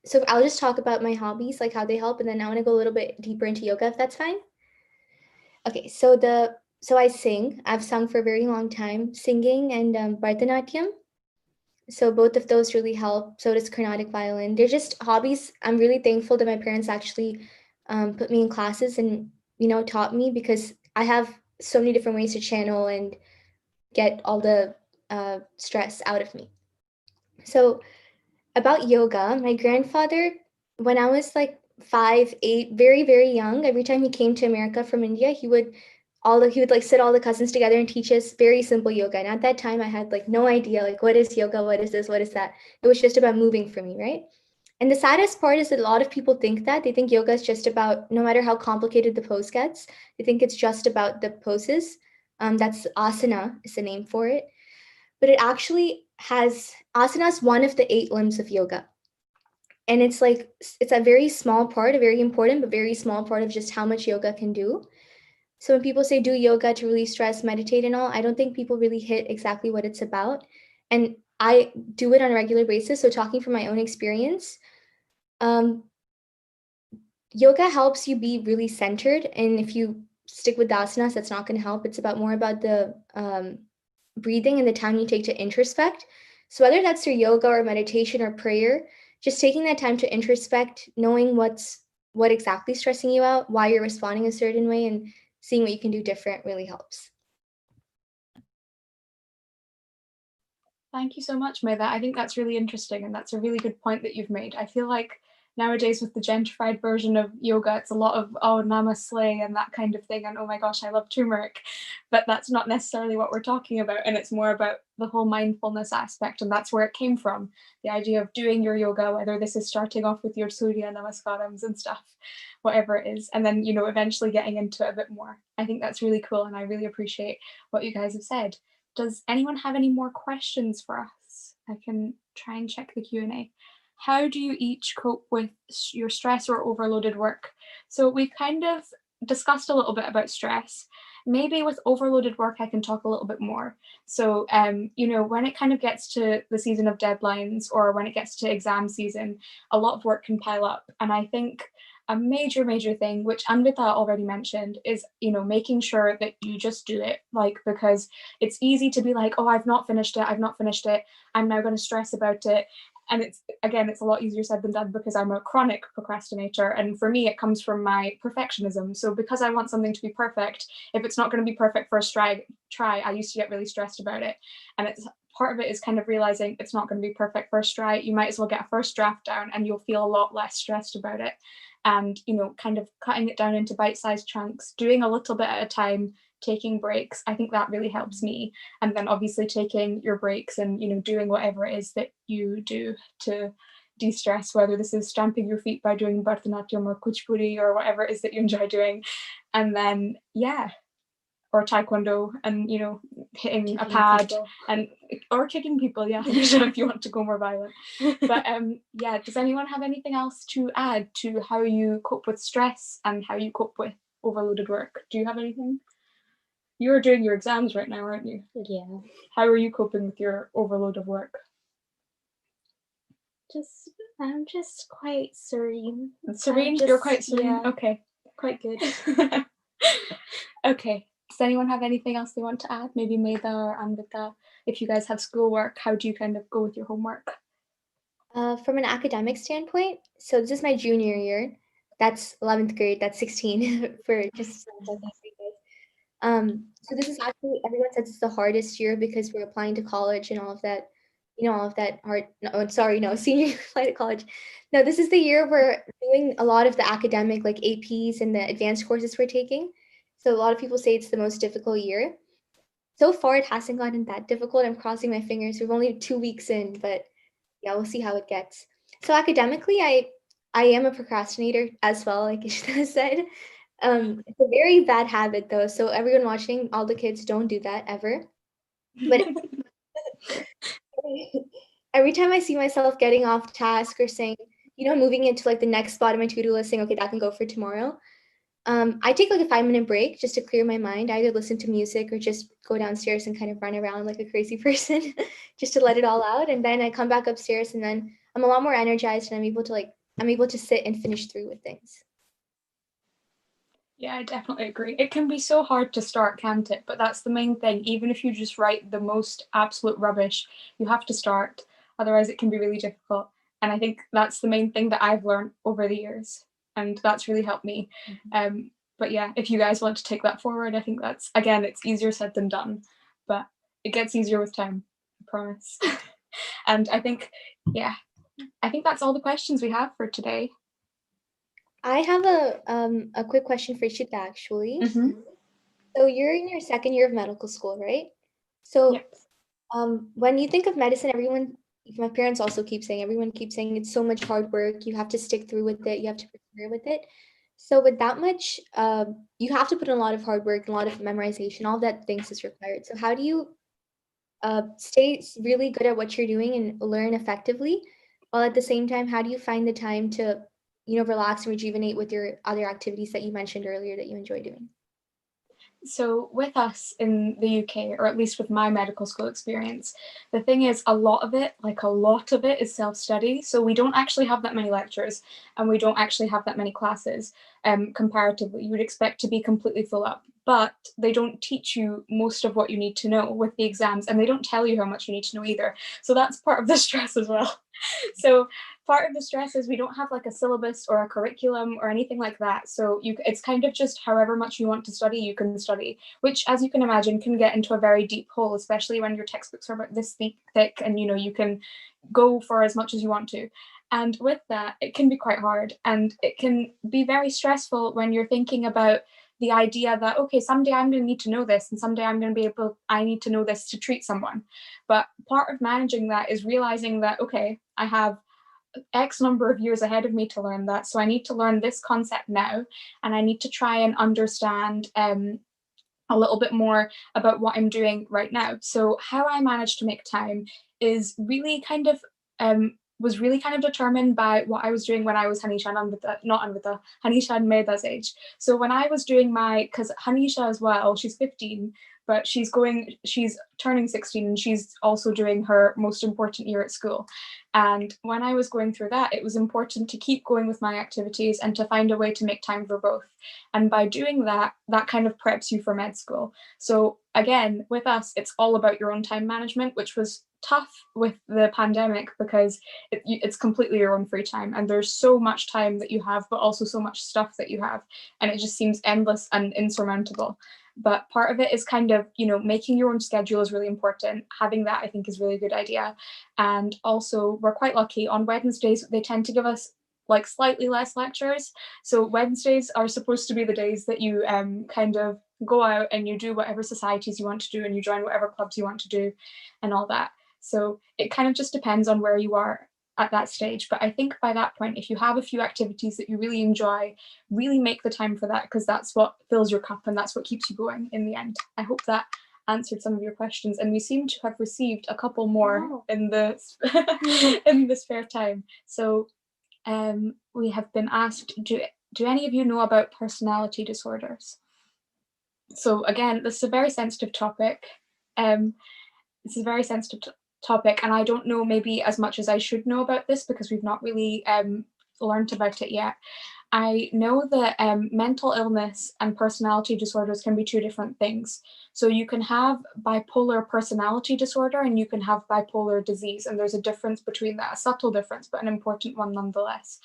so I'll just talk about my hobbies, how they help, and then I want to go a little bit deeper into yoga, if that's fine. Okay, so I sing. I've sung for a very long time, singing and Bharatanatyam. So both of those really help. So does Carnatic violin. They're just hobbies. I'm really thankful that my parents actually put me in classes and taught me, because I have so many different ways to channel and get all the stress out of me. So about yoga, my grandfather, when I was 5, 8, very, very young, every time he came to America from India, he would sit all the cousins together and teach us very simple yoga. And at that time I had no idea, what is yoga, what is this, what is that? It was just about moving for me, right? And the saddest part is that a lot of people think that. They think yoga is just about, no matter how complicated the pose gets, they think it's just about the poses. That's asana is the name for it. But it actually asana is one of the 8 limbs of yoga. And it's like, it's a very small part, a very important, but very small part of just how much yoga can do. So when people say do yoga to release stress, meditate and all, I don't think people really hit exactly what it's about. And I do it on a regular basis. So talking from my own experience, yoga helps you be really centered. And if you stick with asanas, that's not going to help. It's more about the breathing and the time you take to introspect. So whether that's through yoga or meditation or prayer, just taking that time to introspect, knowing what exactly stressing you out, why you're responding a certain way, and seeing what you can do different really helps. Thank you so much, Maida. I think that's really interesting, and that's a really good point that you've made. I feel like nowadays with the gentrified version of yoga, it's a lot of, oh, namaste and that kind of thing, and oh my gosh, I love turmeric. But that's not necessarily what we're talking about, and it's more about the whole mindfulness aspect, and that's where it came from. The idea of doing your yoga, whether this is starting off with your Surya Namaskarams and stuff, whatever it is, and then, eventually getting into it a bit more. I think that's really cool, and I really appreciate what you guys have said. Does anyone have any more questions for us? I can try and check the Q&A. How do you each cope with your stress or overloaded work? So we kind of discussed a little bit about stress. Maybe with overloaded work, I can talk a little bit more. So, when it kind of gets to the season of deadlines or when it gets to exam season, a lot of work can pile up. And I think a major thing, which Anvita already mentioned, is, making sure that you just do it, because it's easy to be like, oh, I've not finished it. I'm now going to stress about it. And it's a lot easier said than done because I'm a chronic procrastinator. And for me, it comes from my perfectionism. So because I want something to be perfect, if it's not going to be perfect first try, I used to get really stressed about it. And it's part of it is kind of realizing it's not going to be perfect first try. You might as well get a first draft down and you'll feel a lot less stressed about it. And, kind of cutting it down into bite-sized chunks, doing a little bit at a time, taking breaks. I think that really helps me. And then obviously taking your breaks and, doing whatever it is that you do to de-stress, whether this is stamping your feet by doing Bharatanatyam or Kuchipudi or whatever it is that you enjoy doing. And then, or taekwondo and, hitting a pad or kicking people, if you want to go more violent. But does anyone have anything else to add to how you cope with stress and how you cope with overloaded work? Do you have anything? You're doing your exams right now, aren't you? Yeah. How are you coping with your overload of work? I'm just quite serene. Serene? You're quite serene? Yeah, okay. quite good. Okay. Does anyone have anything else they want to add? Maybe Maida or Anvita, if you guys have schoolwork, how do you kind of go with your homework? From an academic standpoint, so this is my junior year. That's 11th grade. That's 16 for just so this is actually, everyone says it's the hardest year because we're applying to college and all of that, all of that hard. No, senior apply to college. No, this is the year we're doing a lot of the academic, like APs and the advanced courses we're taking. So a lot of people say it's the most difficult year. So far, it hasn't gotten that difficult. I'm crossing my fingers. We're only 2 weeks in, but yeah, we'll see how it gets. So academically, I am a procrastinator as well, like Ishita said. It's a very bad habit though. So everyone watching, all the kids, don't do that ever. But every time I see myself getting off task or saying, moving into like the next spot of my to-do list, saying, okay, that can go for tomorrow. I take like a 5-minute break just to clear my mind. I either listen to music or just go downstairs and kind of run around like a crazy person just to let it all out. And then I come back upstairs and then I'm a lot more energized and I'm able to sit and finish through with things. Yeah, I definitely agree. It can be so hard to start, can't it? But that's the main thing. Even if you just write the most absolute rubbish, you have to start. Otherwise, it can be really difficult. And I think that's the main thing that I've learned over the years. And that's really helped me. But yeah, if you guys want to take that forward, I think that's, again, it's easier said than done. But it gets easier with time, I promise. And I think that's all the questions we have for today. I have a quick question for Ishita, actually. So you're in your second year of medical school, right? So Yep. When you think of medicine, my parents also everyone keeps saying it's so much hard work. You have to stick through with it. You have to persevere with it. So with that much, you have to put in a lot of hard work, a lot of memorization, all that things is required. So how do you stay really good at what you're doing and learn effectively, while at the same time, how do you find the time to, relax and rejuvenate with your other activities that you mentioned earlier that you enjoy doing? So with us in the UK, or at least with my medical school experience, the thing is a lot of it is self-study. So we don't actually have that many lectures and we don't actually have that many classes comparatively. You would expect to be completely full up, but they don't teach you most of what you need to know with the exams, and they don't tell you how much you need to know either. So that's part of the stress as well. So part of the stress is we don't have like a syllabus or a curriculum or anything like that. So it's kind of just however much you want to study, you can study, which, as you can imagine, can get into a very deep hole, especially when your textbooks are about this thick and you can go for as much as you want to. And with that, it can be quite hard, and it can be very stressful when you're thinking about the idea that, okay, someday I'm going to need to know this, and someday I need to know this to treat someone. But part of managing that is realizing that, okay, I have X number of years ahead of me to learn that. So I need to learn this concept now, and I need to try and understand a little bit more about what I'm doing right now. So how I managed to make time is really kind of was really kind of determined by what I was doing when I was Hanisha and Meda's age. So when I was doing because Hanisha as well, she's 15, but she's turning 16, and she's also doing her most important year at school. And when I was going through that, it was important to keep going with my activities and to find a way to make time for both. And by doing that, that kind of preps you for med school. So again, with us, it's all about your own time management, which was tough with the pandemic because it's completely your own free time, and there's so much time that you have, but also so much stuff that you have, and it just seems endless and insurmountable. But part of it is kind of, making your own schedule is really important. Having that, I think, is really a good idea. And also, we're quite lucky. On Wednesdays, they tend to give us like slightly less lectures. So Wednesdays are supposed to be the days that you kind of go out and you do whatever societies you want to do, and you join whatever clubs you want to do and all that. So it kind of just depends on where you are at that stage. But I think by that point, if you have a few activities that you really enjoy, really make the time for that, because that's what fills your cup and that's what keeps you going in the end. I hope that answered some of your questions, and we seem to have received a couple more in the in the spare time. So we have been asked, do any of you know about personality disorders? So again, this is a very sensitive topic. Topic, and I don't know maybe as much as I should know about this because we've not really learned about it yet. I know that mental illness and personality disorders can be two different things. So you can have bipolar personality disorder and you can have bipolar disease, and there's a difference between that, a subtle difference, but an important one nonetheless.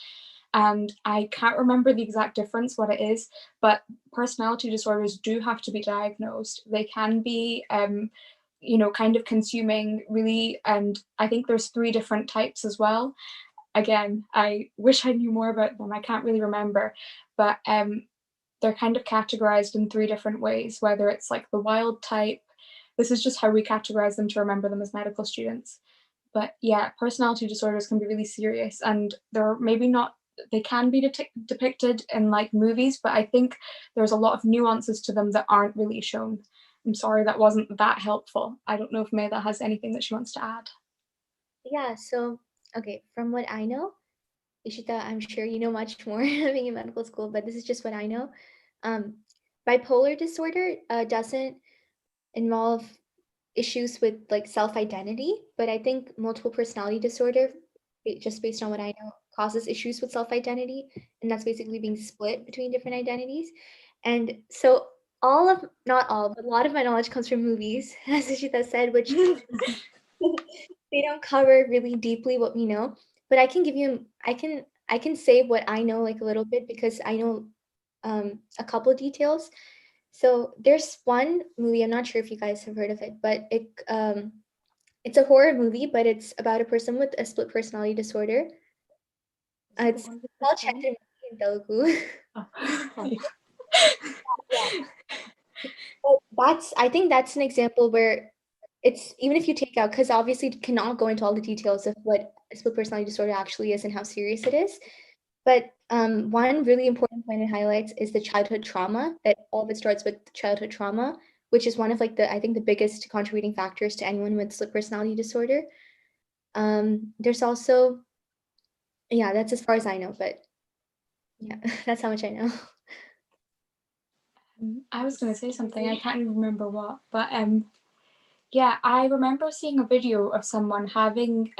And I can't remember the exact difference, what it is, but personality disorders do have to be diagnosed. They can be kind of consuming really, and I think there's 3 different types as well. Again, I wish I knew more about them. I can't really remember, but they're kind of categorized in 3 different ways, whether it's like the wild type. This is just how we categorize them to remember them as medical students. But yeah, personality disorders can be really serious, and they're maybe not, they can be depicted in like movies, but I think there's a lot of nuances to them that aren't really shown. I'm sorry that wasn't that helpful. I don't know if Meda has anything that she wants to add. Yeah, so, okay, from what I know, Ishita, I'm sure you know much more being in medical school, but this is just what I know. Bipolar disorder doesn't involve issues with like self-identity, but I think multiple personality disorder, just based on what I know, causes issues with self-identity, and that's basically being split between different identities. And so not all, but a lot of my knowledge comes from movies, as Ishita said, which they don't cover really deeply what we know. But I can say what I know like a little bit, because I know a couple of details. So there's one movie, I'm not sure if you guys have heard of it, but it's a horror movie, but it's about a person with a split personality disorder. It's called Chapter in Telugu. But I think that's an example where it's, even if you take out, because obviously it cannot go into all the details of what a split personality disorder actually is and how serious it is. But one really important point it highlights is the childhood trauma, that all of it starts with childhood trauma, which is one of like I think the biggest contributing factors to anyone with split personality disorder. There's also Yeah, that's as far as I know, but yeah, that's how much I know. I was going to say something, I can't even remember what, but yeah, I remember seeing a video of someone having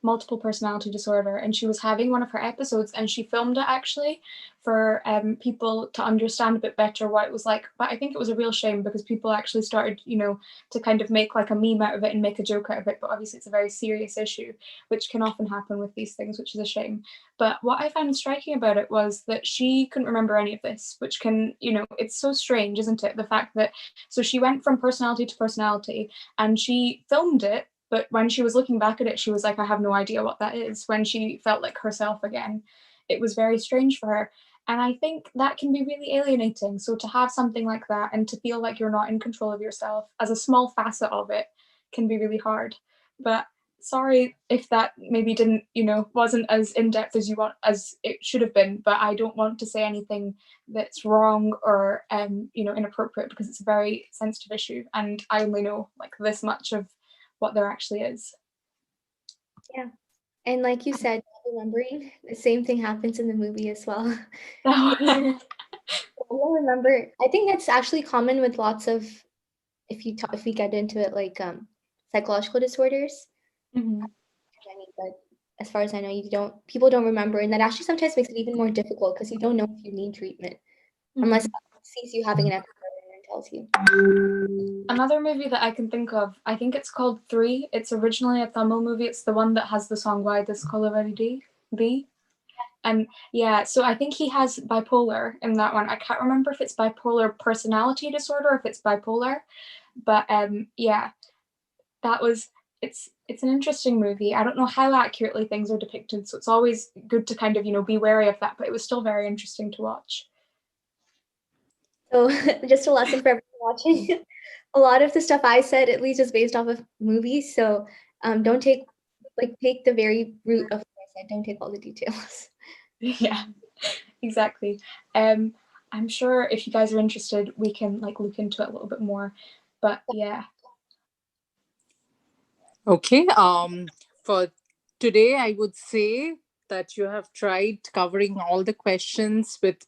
multiple personality disorder, and she was having one of her episodes, and she filmed it actually for people to understand a bit better what it was like. But I think it was a real shame because people actually started, to kind of make like a meme out of it and make a joke out of it. But obviously, it's a very serious issue, which can often happen with these things, which is a shame. But what I found striking about it was that she couldn't remember any of this, which can, it's so strange, isn't it? The fact that so she went from personality to personality and she filmed it, but when she was looking back at it, she was like, I have no idea what that is. When she felt like herself again, it was very strange for her. And I think that can be really alienating. So to have something like that and to feel like you're not in control of yourself as a small facet of it can be really hard. But sorry if that maybe didn't, wasn't as in-depth as you want as it should have been, but I don't want to say anything that's wrong or inappropriate because it's a very sensitive issue and I only know like this much of what there actually is. Yeah. And like you said, remembering, the same thing happens in the movie as well. Oh. I don't remember. I think that's actually common with lots of, if we get into it, like psychological disorders. Mhm. But as far as I know, people don't remember, and that actually sometimes makes it even more difficult because you don't know if you need treatment unless Mhm. someone sees you having an episode and tells you. Another movie that I can think of, I think it's called 3. It's originally a Tamil movie. It's the one that has the song Why This Colouredi Thee. And yeah, so I think he has bipolar in that one. I can't remember if it's bipolar personality disorder or if it's bipolar. But yeah, that was it's an interesting movie. I don't know how accurately things are depicted, so it's always good to kind of, be wary of that, but it was still very interesting to watch. So just a lesson for everyone watching. A lot of the stuff I said, at least, is based off of movies. So don't take the very root of what I said. Don't take all the details. Yeah, exactly. I'm sure if you guys are interested, we can like look into it a little bit more. But yeah. Okay. For today, I would say that you have tried covering all the questions with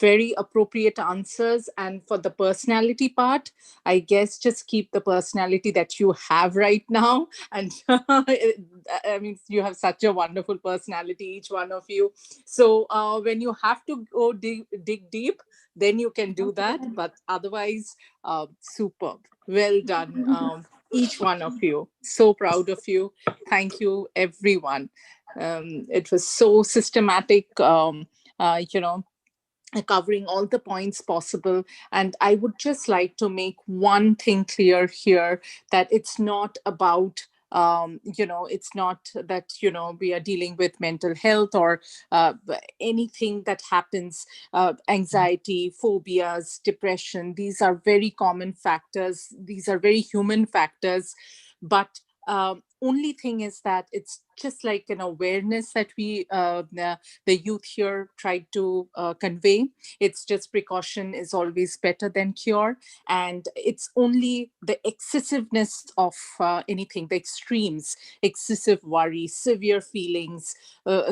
very appropriate answers. And for the personality part, I guess just keep the personality that you have right now. And I mean, you have such a wonderful personality, each one of you. So when you have to go dig deep, then you can do that. But otherwise, superb. Well done. Each one of you. So proud of you. Thank you, everyone. It was so systematic, covering all the points possible. And I would just like to make one thing clear here, that it's not about it's not that we are dealing with mental health or anything that happens. Anxiety, phobias, depression, these are very common factors, these are very human factors. But only thing is that it's just like an awareness that the youth here tried to convey. It's just precaution is always better than cure. And it's only the excessiveness of anything, the extremes, excessive worry, severe feelings,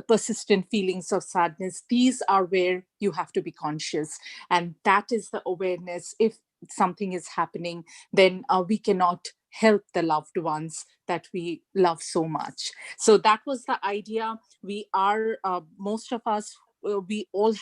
persistent feelings of sadness. These are where you have to be conscious. And that is the awareness. If something is happening, then we cannot help the loved ones that we love so much. So that was the idea. We are, most of us, we all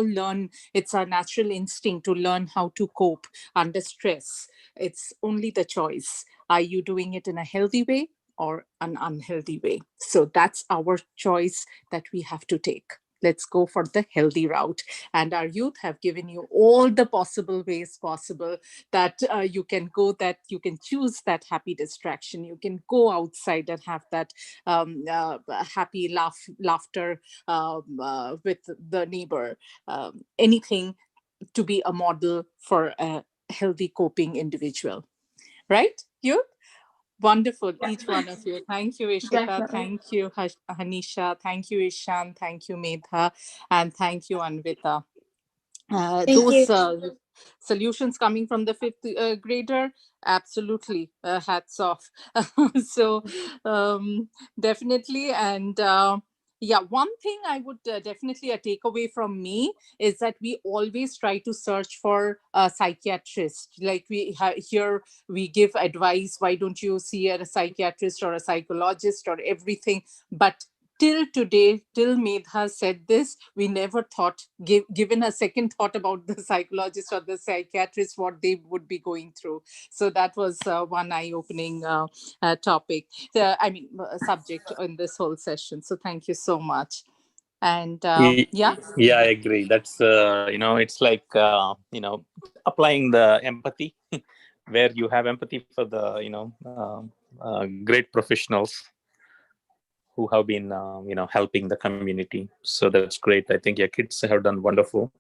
learn. It's our natural instinct to learn how to cope under stress. It's only the choice. Are you doing it in a healthy way or an unhealthy way? So that's our choice that we have to take. Let's go for the healthy route. And our youth have given you all the possible ways possible that you can go, that you can choose that happy distraction. You can go outside and have that happy laughter with the neighbor, anything to be a model for a healthy coping individual. Right? You? Wonderful, Yeah. each one of you. Thank you, Ishita. Definitely. Thank you, Hanisha. Thank you, Ishan. Thank you, Medha. And thank you, Anvita. Thank you. Those solutions coming from the fifth grader, absolutely, hats off. So definitely. And Yeah, one thing I would definitely take away from me is that we always try to search for a psychiatrist. Like here, we give advice. Why don't you see a psychiatrist or a psychologist or everything? But till today, till Medha said this, we never thought, given a second thought about the psychologist or the psychiatrist, what they would be going through. So that was one eye-opening topic. Subject in this whole session. So thank you so much. And yeah. Yeah, I agree. That's it's like applying the empathy, where you have empathy for the great professionals who have been helping the community. So that's great. I think your kids have done wonderful.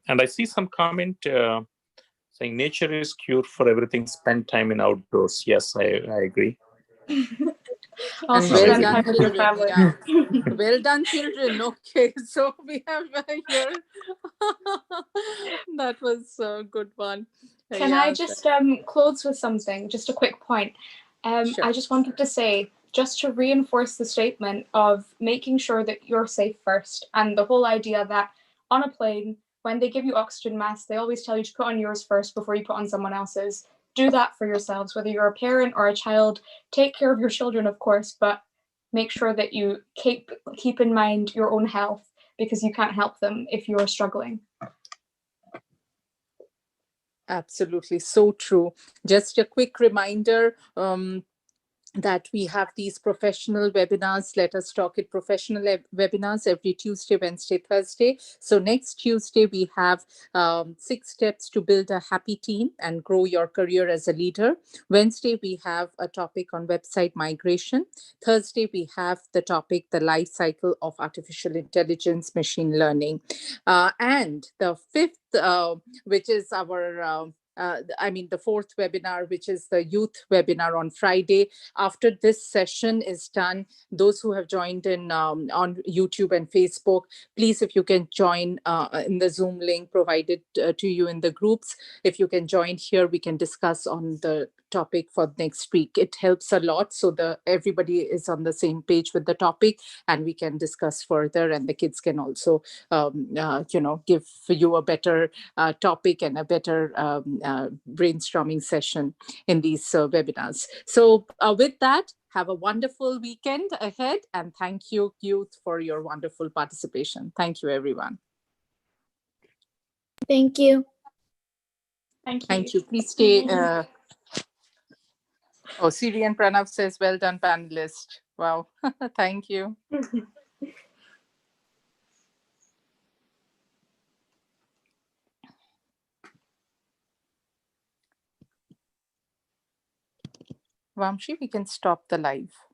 And I see some comment saying nature is cure for everything. Spend time in outdoors. Yes, I agree. And Also well spend Amazing. time done, with your children. family. Yeah. Well done, children. Okay, so we have here. That was a good one. Can I Yeah. just close with something? Just a quick point. Sure. I just wanted to say, just to reinforce the statement of making sure that you're safe first, and the whole idea that on a plane, when they give you oxygen masks, they always tell you to put on yours first before you put on someone else's. Do that for yourselves, whether you're a parent or a child. Take care of your children, of course, but make sure that you keep in mind your own health, because you can't help them if you're struggling. Absolutely, so true. Just a quick reminder that we have these professional webinars, Let Us Talk It professional webinars every Tuesday, Wednesday, Thursday. So next Tuesday, we have 6 steps to build a happy team and grow your career as a leader. Wednesday, we have a topic on website migration. Thursday, we have the topic, the life cycle of artificial intelligence, machine learning. And the 5th, which is our the 4th webinar, which is the youth webinar on Friday. After this session is done, those who have joined in on YouTube and Facebook, please, if you can join in the Zoom link provided to you in the groups, if you can join here, we can discuss on the topic for next week. It helps a lot, so everybody is on the same page with the topic, and we can discuss further, and the kids can also give you a better topic and a better brainstorming session in these webinars. So with that, have a wonderful weekend ahead, and thank you, youth, for your wonderful participation. Thank you, everyone. Thank you. Thank you. Thank you. Please stay. Siri and Pranav says, well done, panelist. Wow. Thank you. Vamshi, we can stop the live.